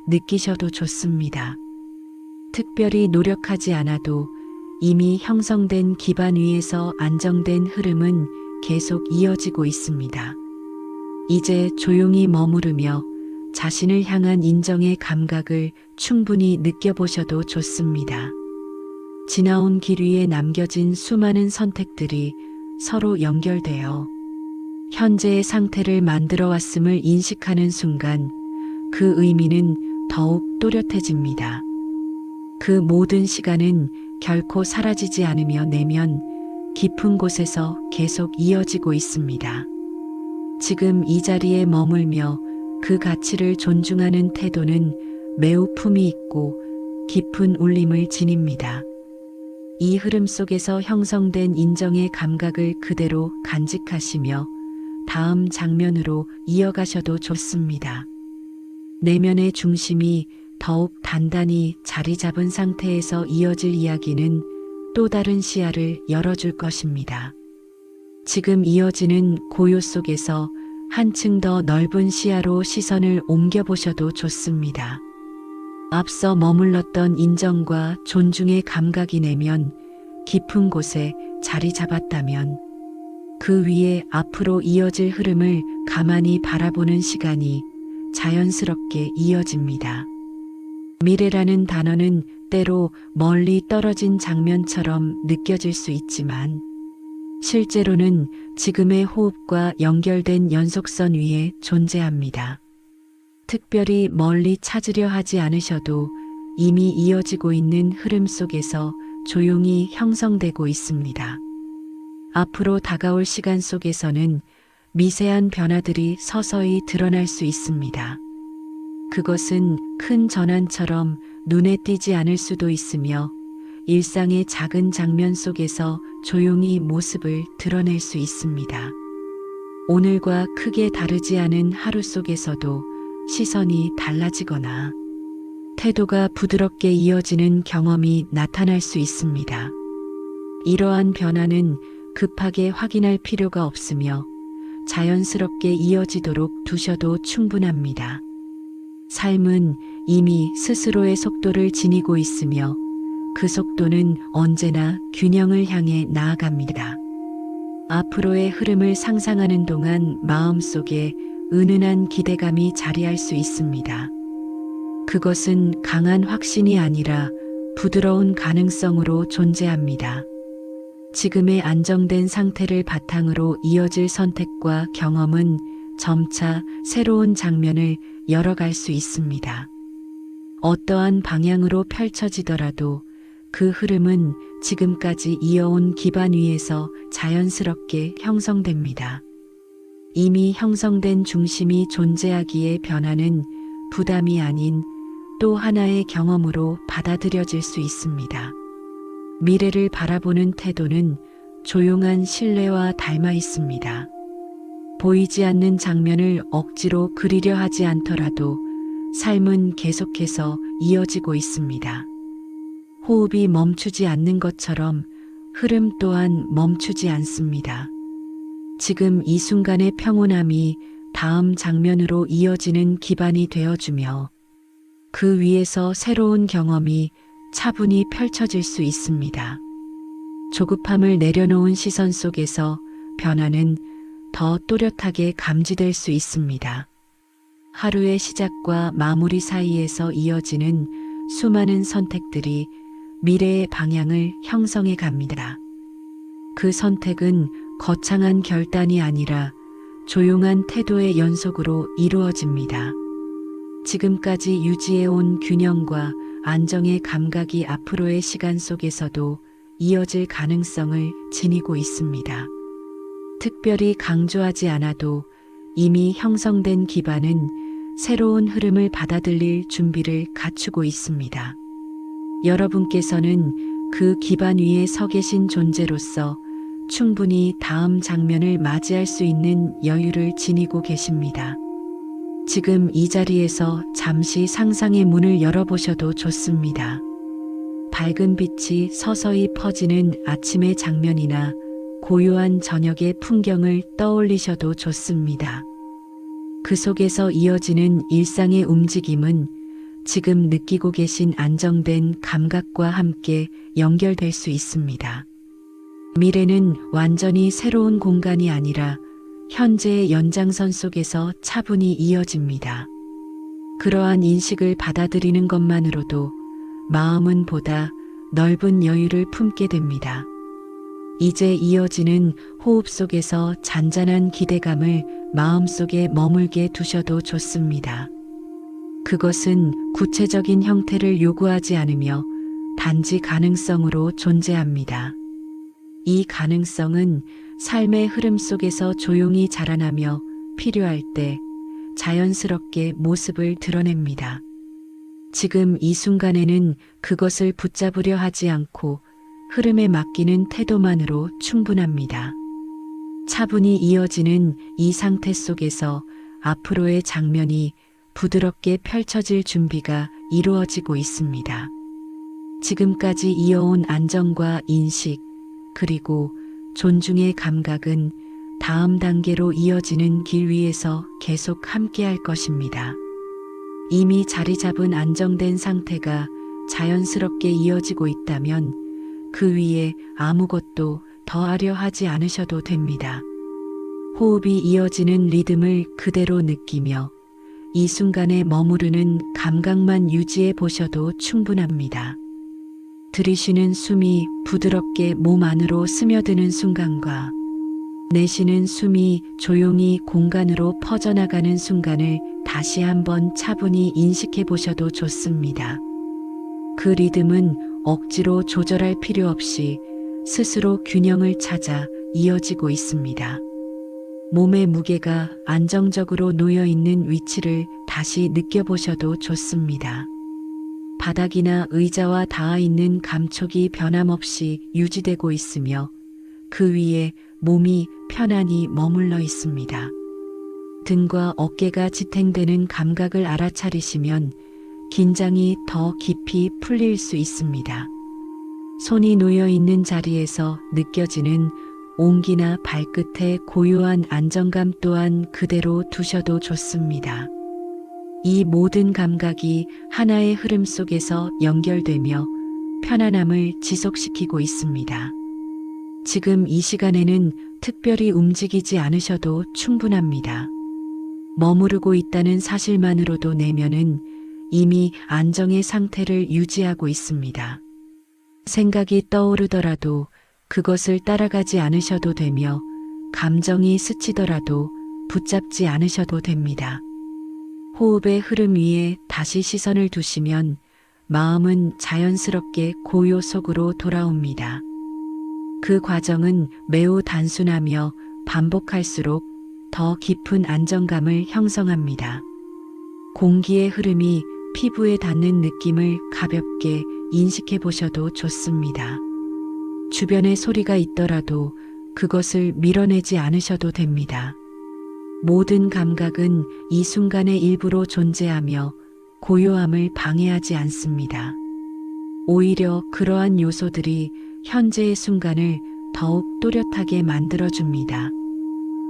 느끼셔도 좋습니다. 특별히 노력하지 않아도 이미 형성된 기반 위에서 안정된 흐름은 계속 이어지고 있습니다. 이제 조용히 머무르며 자신을 향한 인정의 감각을 충분히 느껴보셔도 좋습니다. 지나온 길 위에 남겨진 수많은 선택들이 서로 연결되어 현재의 상태를 만들어 왔음을 인식하는 순간 그 의미는 더욱 또렷해집니다. 그 모든 시간은 결코 사라지지 않으며 내면 깊은 곳에서 계속 이어지고 있습니다. 지금 이 자리에 머물며 그 가치를 존중하는 태도는 매우 품위 있고 깊은 울림을 지닙니다. 이 흐름 속에서 형성된 인정의 감각을 그대로 간직하시며 다음 장면으로 이어가셔도 좋습니다. 내면의 중심이 더욱 단단히 자리 잡은 상태에서 이어질 이야기는 또 다른 시야를 열어줄 것입니다. 지금 이어지는 고요 속에서 한층 더 넓은 시야로 시선을 옮겨보셔도 좋습니다. 앞서 머물렀던 인정과 존중의 감각이 내면 깊은 곳에 자리 잡았다면 그 위에 앞으로 이어질 흐름을 가만히 바라보는 시간이 자연스럽게 이어집니다. 미래라는 단어는 때로 멀리 떨어진 장면처럼 느껴질 수 있지만 실제로는 지금의 호흡과 연결된 연속선 위에 존재합니다. 특별히 멀리 찾으려 하지 않으셔도 이미 이어지고 있는 흐름 속에서 조용히 형성되고 있습니다. 앞으로 다가올 시간 속에서는 미세한 변화들이 서서히 드러날 수 있습니다. 그것은 큰 전환처럼 눈에 띄지 않을 수도 있으며 일상의 작은 장면 속에서 조용히 모습을 드러낼 수 있습니다. 오늘과 크게 다르지 않은 하루 속에서도 시선이 달라지거나 태도가 부드럽게 이어지는 경험이 나타날 수 있습니다. 이러한 변화는 급하게 확인할 필요가 없으며 자연스럽게 이어지도록 두셔도 충분합니다. 삶은 이미 스스로의 속도를 지니고 있으며 그 속도는 언제나 균형을 향해 나아갑니다. 앞으로의 흐름을 상상하는 동안 마음속에 은은한 기대감이 자리할 수 있습니다. 그것은 강한 확신이 아니라 부드러운 가능성으로 존재합니다. 지금의 안정된 상태를 바탕으로 이어질 선택과 경험은 점차 새로운 장면을 열어갈 수 있습니다. 어떠한 방향으로 펼쳐지더라도 그 흐름은 지금까지 이어온 기반 위에서 자연스럽게 형성됩니다. 이미 형성된 중심이 존재하기에 변화는 부담이 아닌 또 하나의 경험으로 받아들여질 수 있습니다. 미래를 바라보는 태도는 조용한 신뢰와 닮아 있습니다. 보이지 않는 장면을 억지로 그리려 하지 않더라도 삶은 계속해서 이어지고 있습니다. 호흡이 멈추지 않는 것처럼 흐름 또한 멈추지 않습니다. 지금 이 순간의 평온함이 다음 장면으로 이어지는 기반이 되어주며 그 위에서 새로운 경험이 차분히 펼쳐질 수 있습니다. 조급함을 내려놓은 시선 속에서 변화는 더 또렷하게 감지될 수 있습니다. 하루의 시작과 마무리 사이에서 이어지는 수많은 선택들이 미래의 방향을 형성해 갑니다. 그 선택은 거창한 결단이 아니라 조용한 태도의 연속으로 이루어집니다. 지금까지 유지해온 균형과 안정의 감각이 앞으로의 시간 속에서도 이어질 가능성을 지니고 있습니다. 특별히 강조하지 않아도 이미 형성된 기반은 새로운 흐름을 받아들일 준비를 갖추고 있습니다. 여러분께서는 그 기반 위에 서 계신 존재로서 충분히 다음 장면을 맞이할 수 있는 여유를 지니고 계십니다. 지금 이 자리에서 잠시 상상의 문을 열어보셔도 좋습니다. 밝은 빛이 서서히 퍼지는 아침의 장면이나 고요한 저녁의 풍경을 떠올리셔도 좋습니다. 그 속에서 이어지는 일상의 움직임은 지금 느끼고 계신 안정된 감각과 함께 연결될 수 있습니다. 미래는 완전히 새로운 공간이 아니라 현재의 연장선 속에서 차분히 이어집니다. 그러한 인식을 받아들이는 것만으로도 마음은 보다 넓은 여유를 품게 됩니다. 이제 이어지는 호흡 속에서 잔잔한 기대감을 마음속에 머물게 두셔도 좋습니다. 그것은 구체적인 형태를 요구하지 않으며 단지 가능성으로 존재합니다. 이 가능성은 삶의 흐름 속에서 조용히 자라나며 필요할 때 자연스럽게 모습을 드러냅니다. 지금 이 순간에는 그것을 붙잡으려 하지 않고 흐름에 맡기는 태도만으로 충분합니다. 차분히 이어지는 이 상태 속에서 앞으로의 장면이 부드럽게 펼쳐질 준비가 이루어지고 있습니다. 지금까지 이어온 안정과 인식, 그리고 존중의 감각은 다음 단계로 이어지는 길 위에서 계속 함께할 것입니다. 이미 자리 잡은 안정된 상태가 자연스럽게 이어지고 있다면 그 위에 아무것도 더하려 하지 않으셔도 됩니다. 호흡이 이어지는 리듬을 그대로 느끼며 이 순간에 머무르는 감각만 유지해 보셔도 충분합니다. 들이쉬는 숨이 부드럽게 몸 안으로 스며드는 순간과 내쉬는 숨이 조용히 공간으로 퍼져나가는 순간을 다시 한번 차분히 인식해 보셔도 좋습니다. 그 리듬은 억지로 조절할 필요 없이 스스로 균형을 찾아 이어지고 있습니다. 몸의 무게가 안정적으로 놓여 있는 위치를 다시 느껴보셔도 좋습니다. 바닥이나 의자와 닿아 있는 감촉이 변함없이 유지되고 있으며 그 위에 몸이 편안히 머물러 있습니다. 등과 어깨가 지탱되는 감각을 알아차리시면 긴장이 더 깊이 풀릴 수 있습니다. 손이 놓여 있는 자리에서 느껴지는 온기나 발끝의 고요한 안정감 또한 그대로 두셔도 좋습니다. 이 모든 감각이 하나의 흐름 속에서 연결되며 편안함을 지속시키고 있습니다. 지금 이 시간에는 특별히 움직이지 않으셔도 충분합니다. 머무르고 있다는 사실만으로도 내면은 이미 안정의 상태를 유지하고 있습니다. 생각이 떠오르더라도 그것을 따라가지 않으셔도 되며 감정이 스치더라도 붙잡지 않으셔도 됩니다. 호흡의 흐름 위에 다시 시선을 두시면 마음은 자연스럽게 고요 속으로 돌아옵니다. 그 과정은 매우 단순하며 반복할수록 더 깊은 안정감을 형성합니다. 공기의 흐름이 피부에 닿는 느낌을 가볍게 인식해 보셔도 좋습니다. 주변에 소리가 있더라도 그것을 밀어내지 않으셔도 됩니다. 모든 감각은 이 순간의 일부로 존재하며 고요함을 방해하지 않습니다. 오히려 그러한 요소들이 현재의 순간을 더욱 또렷하게 만들어줍니다.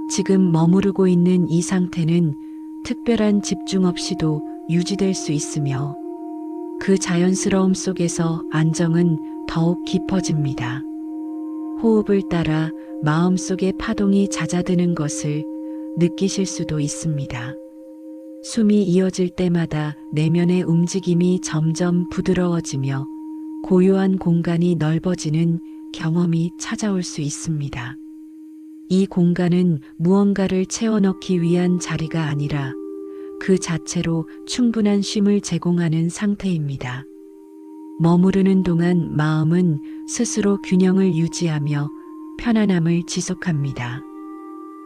지금 머무르고 있는 이 상태는 특별한 집중 없이도 유지될 수 있으며 그 자연스러움 속에서 안정은 더욱 깊어집니다. 호흡을 따라 마음속의 파동이 잦아드는 것을 느끼실 수도 있습니다. 숨이 이어질 때마다 내면의 움직임이 점점 부드러워지며 고요한 공간이 넓어지는 경험이 찾아올 수 있습니다. 이 공간은 무언가를 채워넣기 위한 자리가 아니라 그 자체로 충분한 쉼을 제공하는 상태입니다. 머무르는 동안 마음은 스스로 균형을 유지하며 편안함을 지속합니다.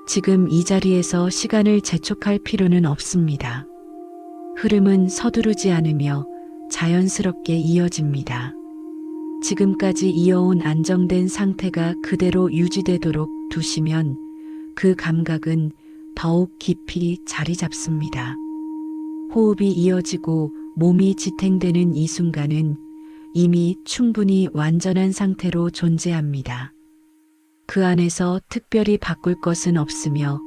지금 이 자리에서 시간을 재촉할 필요는 없습니다. 흐름은 서두르지 않으며 자연스럽게 이어집니다. 지금까지 이어온 안정된 상태가 그대로 유지되도록 두시면 그 감각은 더욱 깊이 자리 잡습니다. 호흡이 이어지고 몸이 지탱되는 이 순간은 이미 충분히 완전한 상태로 존재합니다. 그 안에서 특별히 바꿀 것은 없으며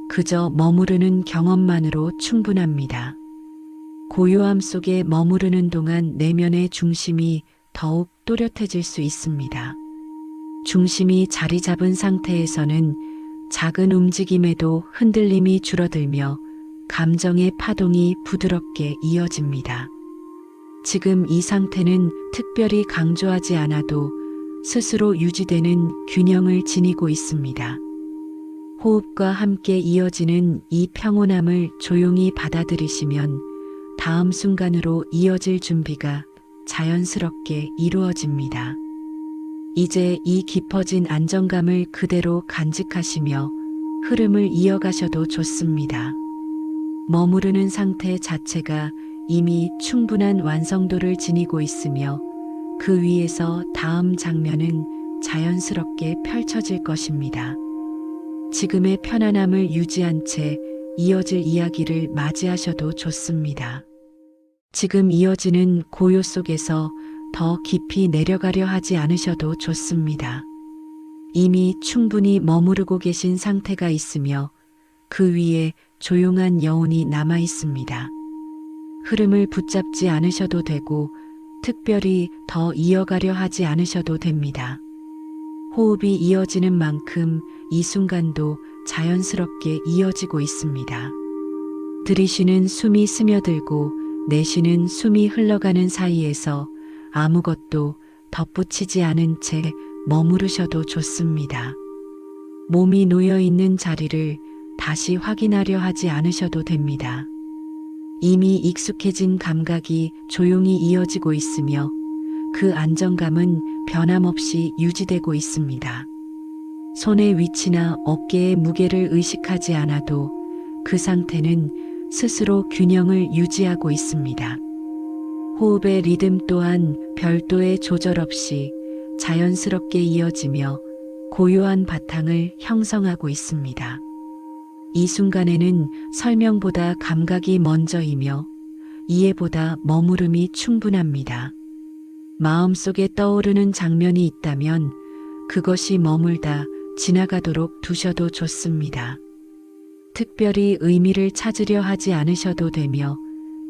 그저 머무르는 경험만으로 충분합니다. 고요함 속에 머무르는 동안 내면의 중심이 더욱 또렷해질 수 있습니다. 중심이 자리 잡은 상태에서는 작은 움직임에도 흔들림이 줄어들며 감정의 파동이 부드럽게 이어집니다. 지금 이 상태는 특별히 강조하지 않아도 스스로 유지되는 균형을 지니고 있습니다. 호흡과 함께 이어지는 이 평온함을 조용히 받아들이시면 다음 순간으로 이어질 준비가 자연스럽게 이루어집니다. 이제 이 깊어진 안정감을 그대로 간직하시며 흐름을 이어가셔도 좋습니다. 머무르는 상태 자체가 이미 충분한 완성도를 지니고 있으며 그 위에서 다음 장면은 자연스럽게 펼쳐질 것입니다. 지금의 편안함을 유지한 채 이어질 이야기를 맞이하셔도 좋습니다. 지금 이어지는 고요 속에서 더 깊이 내려가려 하지 않으셔도 좋습니다. 이미 충분히 머무르고 계신 상태가 있으며 그 위에 조용한 여운이 남아 있습니다. 흐름을 붙잡지 않으셔도 되고 특별히 더 이어가려 하지 않으셔도 됩니다. 호흡이 이어지는 만큼 이 순간도 자연스럽게 이어지고 있습니다. 들이쉬는 숨이 스며들고 내쉬는 숨이 흘러가는 사이에서 아무것도 덧붙이지 않은 채 머무르셔도 좋습니다. 몸이 놓여 있는 자리를 다시 확인하려 하지 않으셔도 됩니다. 이미 익숙해진 감각이 조용히 이어지고 있으며 그 안정감은 변함없이 유지되고 있습니다. 손의 위치나 어깨의 무게를 의식하지 않아도 그 상태는 스스로 균형을 유지하고 있습니다. 호흡의 리듬 또한 별도의 조절 없이 자연스럽게 이어지며 고요한 바탕을 형성하고 있습니다. 이 순간에는 설명보다 감각이 먼저이며 이해보다 머무름이 충분합니다. 마음속에 떠오르는 장면이 있다면 그것이 머물다 지나가도록 두셔도 좋습니다. 특별히 의미를 찾으려 하지 않으셔도 되며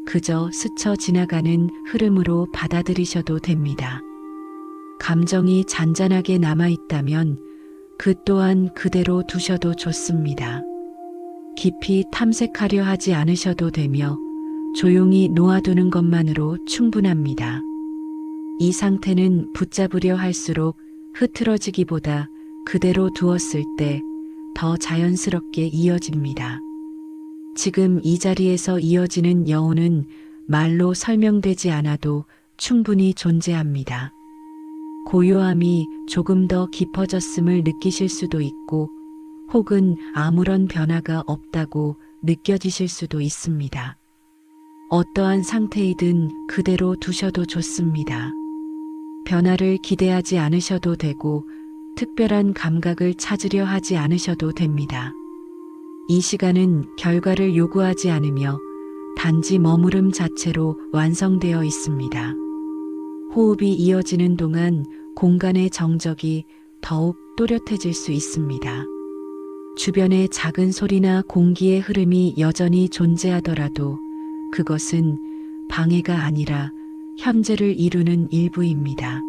그저 스쳐 지나가는 흐름으로 받아들이셔도 됩니다. 감정이 잔잔하게 남아있다면 그 또한 그대로 두셔도 좋습니다. 깊이 탐색하려 하지 않으셔도 되며 조용히 놓아두는 것만으로 충분합니다. 이 상태는 붙잡으려 할수록 흐트러지기보다 그대로 두었을 때 더 자연스럽게 이어집니다. 지금 이 자리에서 이어지는 여운은 말로 설명되지 않아도 충분히 존재합니다. 고요함이 조금 더 깊어졌음을 느끼실 수도 있고 혹은 아무런 변화가 없다고 느껴지실 수도 있습니다. 어떠한 상태이든 그대로 두셔도 좋습니다. 변화를 기대하지 않으셔도 되고 특별한 감각을 찾으려 하지 않으셔도 됩니다. 이 시간은 결과를 요구하지 않으며 단지 머무름 자체로 완성되어 있습니다. 호흡이 이어지는 동안 공간의 정적이 더욱 또렷해질 수 있습니다. 주변의 작은 소리나 공기의 흐름이 여전히 존재하더라도 그것은 방해가 아니라 현재를 이루는 일부입니다.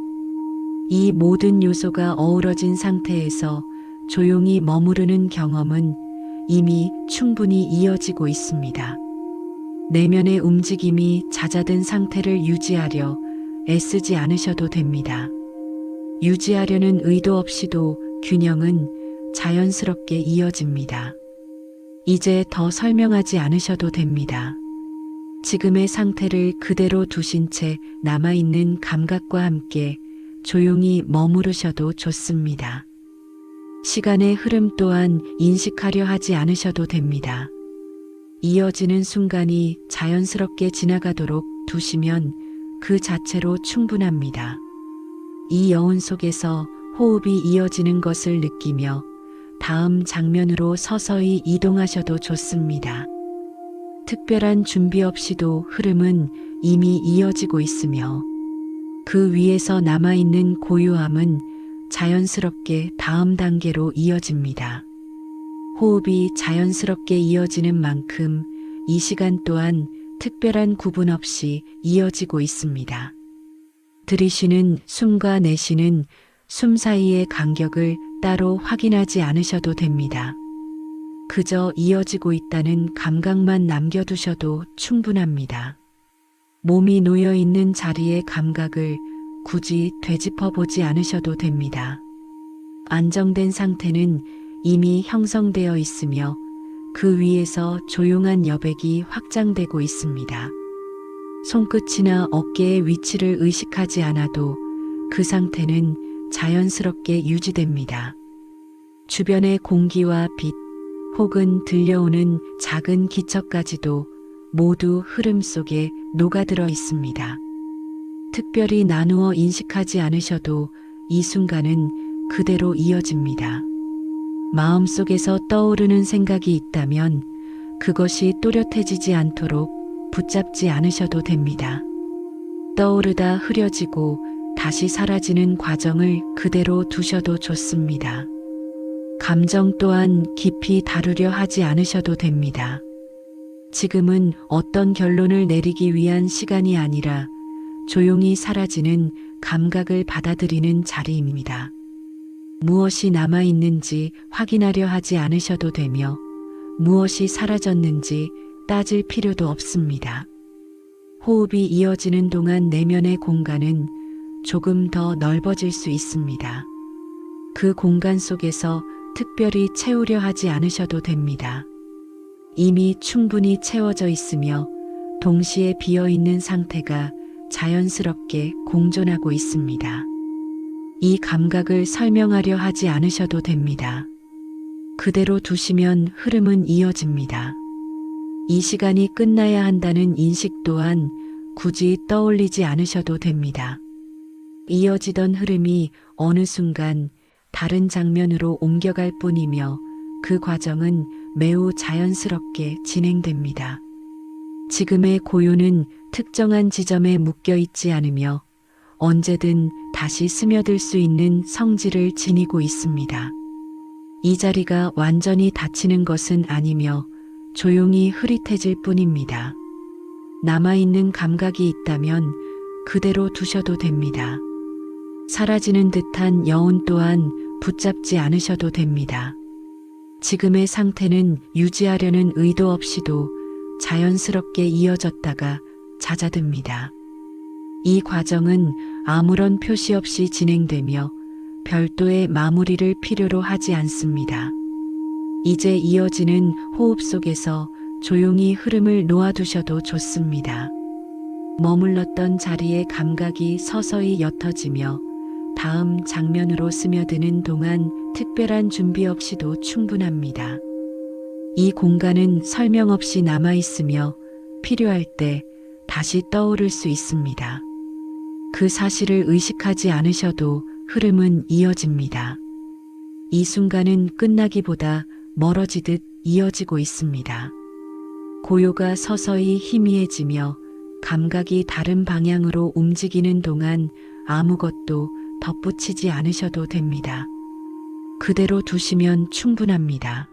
이 모든 요소가 어우러진 상태에서 조용히 머무르는 경험은 이미 충분히 이어지고 있습니다. 내면의 움직임이 잦아든 상태를 유지하려 애쓰지 않으셔도 됩니다. 유지하려는 의도 없이도 균형은 자연스럽게 이어집니다. 이제 더 설명하지 않으셔도 됩니다. 지금의 상태를 그대로 두신 채 남아있는 감각과 함께 조용히 머무르셔도 좋습니다. 시간의 흐름 또한 인식하려 하지 않으셔도 됩니다. 이어지는 순간이 자연스럽게 지나가도록 두시면 그 자체로 충분합니다. 이 여운 속에서 호흡이 이어지는 것을 느끼며 다음 장면으로 서서히 이동하셔도 좋습니다. 특별한 준비 없이도 흐름은 이미 이어지고 있으며 그 위에서 남아있는 고요함은 자연스럽게 다음 단계로 이어집니다. 호흡이 자연스럽게 이어지는 만큼 이 시간 또한 특별한 구분 없이 이어지고 있습니다. 들이쉬는 숨과 내쉬는 숨 사이의 간격을 따로 확인하지 않으셔도 됩니다. 그저 이어지고 있다는 감각만 남겨두셔도 충분합니다. 몸이 놓여있는 자리의 감각을 굳이 되짚어 보지 않으셔도 됩니다. 안정된 상태는 이미 형성되어 있으며 그 위에서 조용한 여백이 확장되고 있습니다. 손끝이나 어깨의 위치를 의식하지 않아도 그 상태는 자연스럽게 유지됩니다. 주변의 공기와 빛, 혹은 들려오는 작은 기척까지도 모두 흐름 속에 녹아들어 있습니다. 특별히 나누어 인식하지 않으셔도 이 순간은 그대로 이어집니다. 마음속에서 떠오르는 생각이 있다면 그것이 또렷해지지 않도록 붙잡지 않으셔도 됩니다. 떠오르다 흐려지고 다시 사라지는 과정을 그대로 두셔도 좋습니다. 감정 또한 깊이 다루려 하지 않으셔도 됩니다. 지금은 어떤 결론을 내리기 위한 시간이 아니라 조용히 사라지는 감각을 받아들이는 자리입니다. 무엇이 남아있는지 확인하려 하지 않으셔도 되며 무엇이 사라졌는지 따질 필요도 없습니다. 호흡이 이어지는 동안 내면의 공간은 조금 더 넓어질 수 있습니다. 그 공간 속에서 특별히 채우려 하지 않으셔도 됩니다. 이미 충분히 채워져 있으며 동시에 비어있는 상태가 자연스럽게 공존하고 있습니다. 이 감각을 설명하려 하지 않으셔도 됩니다. 그대로 두시면 흐름은 이어집니다. 이 시간이 끝나야 한다는 인식 또한 굳이 떠올리지 않으셔도 됩니다. 이어지던 흐름이 어느 순간 다른 장면으로 옮겨갈 뿐이며 그 과정은 매우 자연스럽게 진행됩니다. 지금의 고요는 특정한 지점에 묶여 있지 않으며 언제든 다시 스며들 수 있는 성질을 지니고 있습니다. 이 자리가 완전히 닫히는 것은 아니며 조용히 흐릿해질 뿐입니다. 남아있는 감각이 있다면 그대로 두셔도 됩니다. 사라지는 듯한 여운 또한 붙잡지 않으셔도 됩니다. 지금의 상태는 유지하려는 의도 없이도 자연스럽게 이어졌다가 잦아듭니다. 이 과정은 아무런 표시 없이 진행되며 별도의 마무리를 필요로 하지 않습니다. 이제 이어지는 호흡 속에서 조용히 흐름을 놓아두셔도 좋습니다. 머물렀던 자리의 감각이 서서히 옅어지며 다음 장면으로 스며드는 동안 특별한 준비 없이도 충분합니다. 이 공간은 설명 없이 남아 있으며 필요할 때 다시 떠오를 수 있습니다. 그 사실을 의식하지 않으셔도 흐름은 이어집니다. 이 순간은 끝나기보다 멀어지듯 이어지고 있습니다. 고요가 서서히 희미해지며 감각이 다른 방향으로 움직이는 동안 아무것도 덧붙이지 않으셔도 됩니다. 그대로 두시면 충분합니다.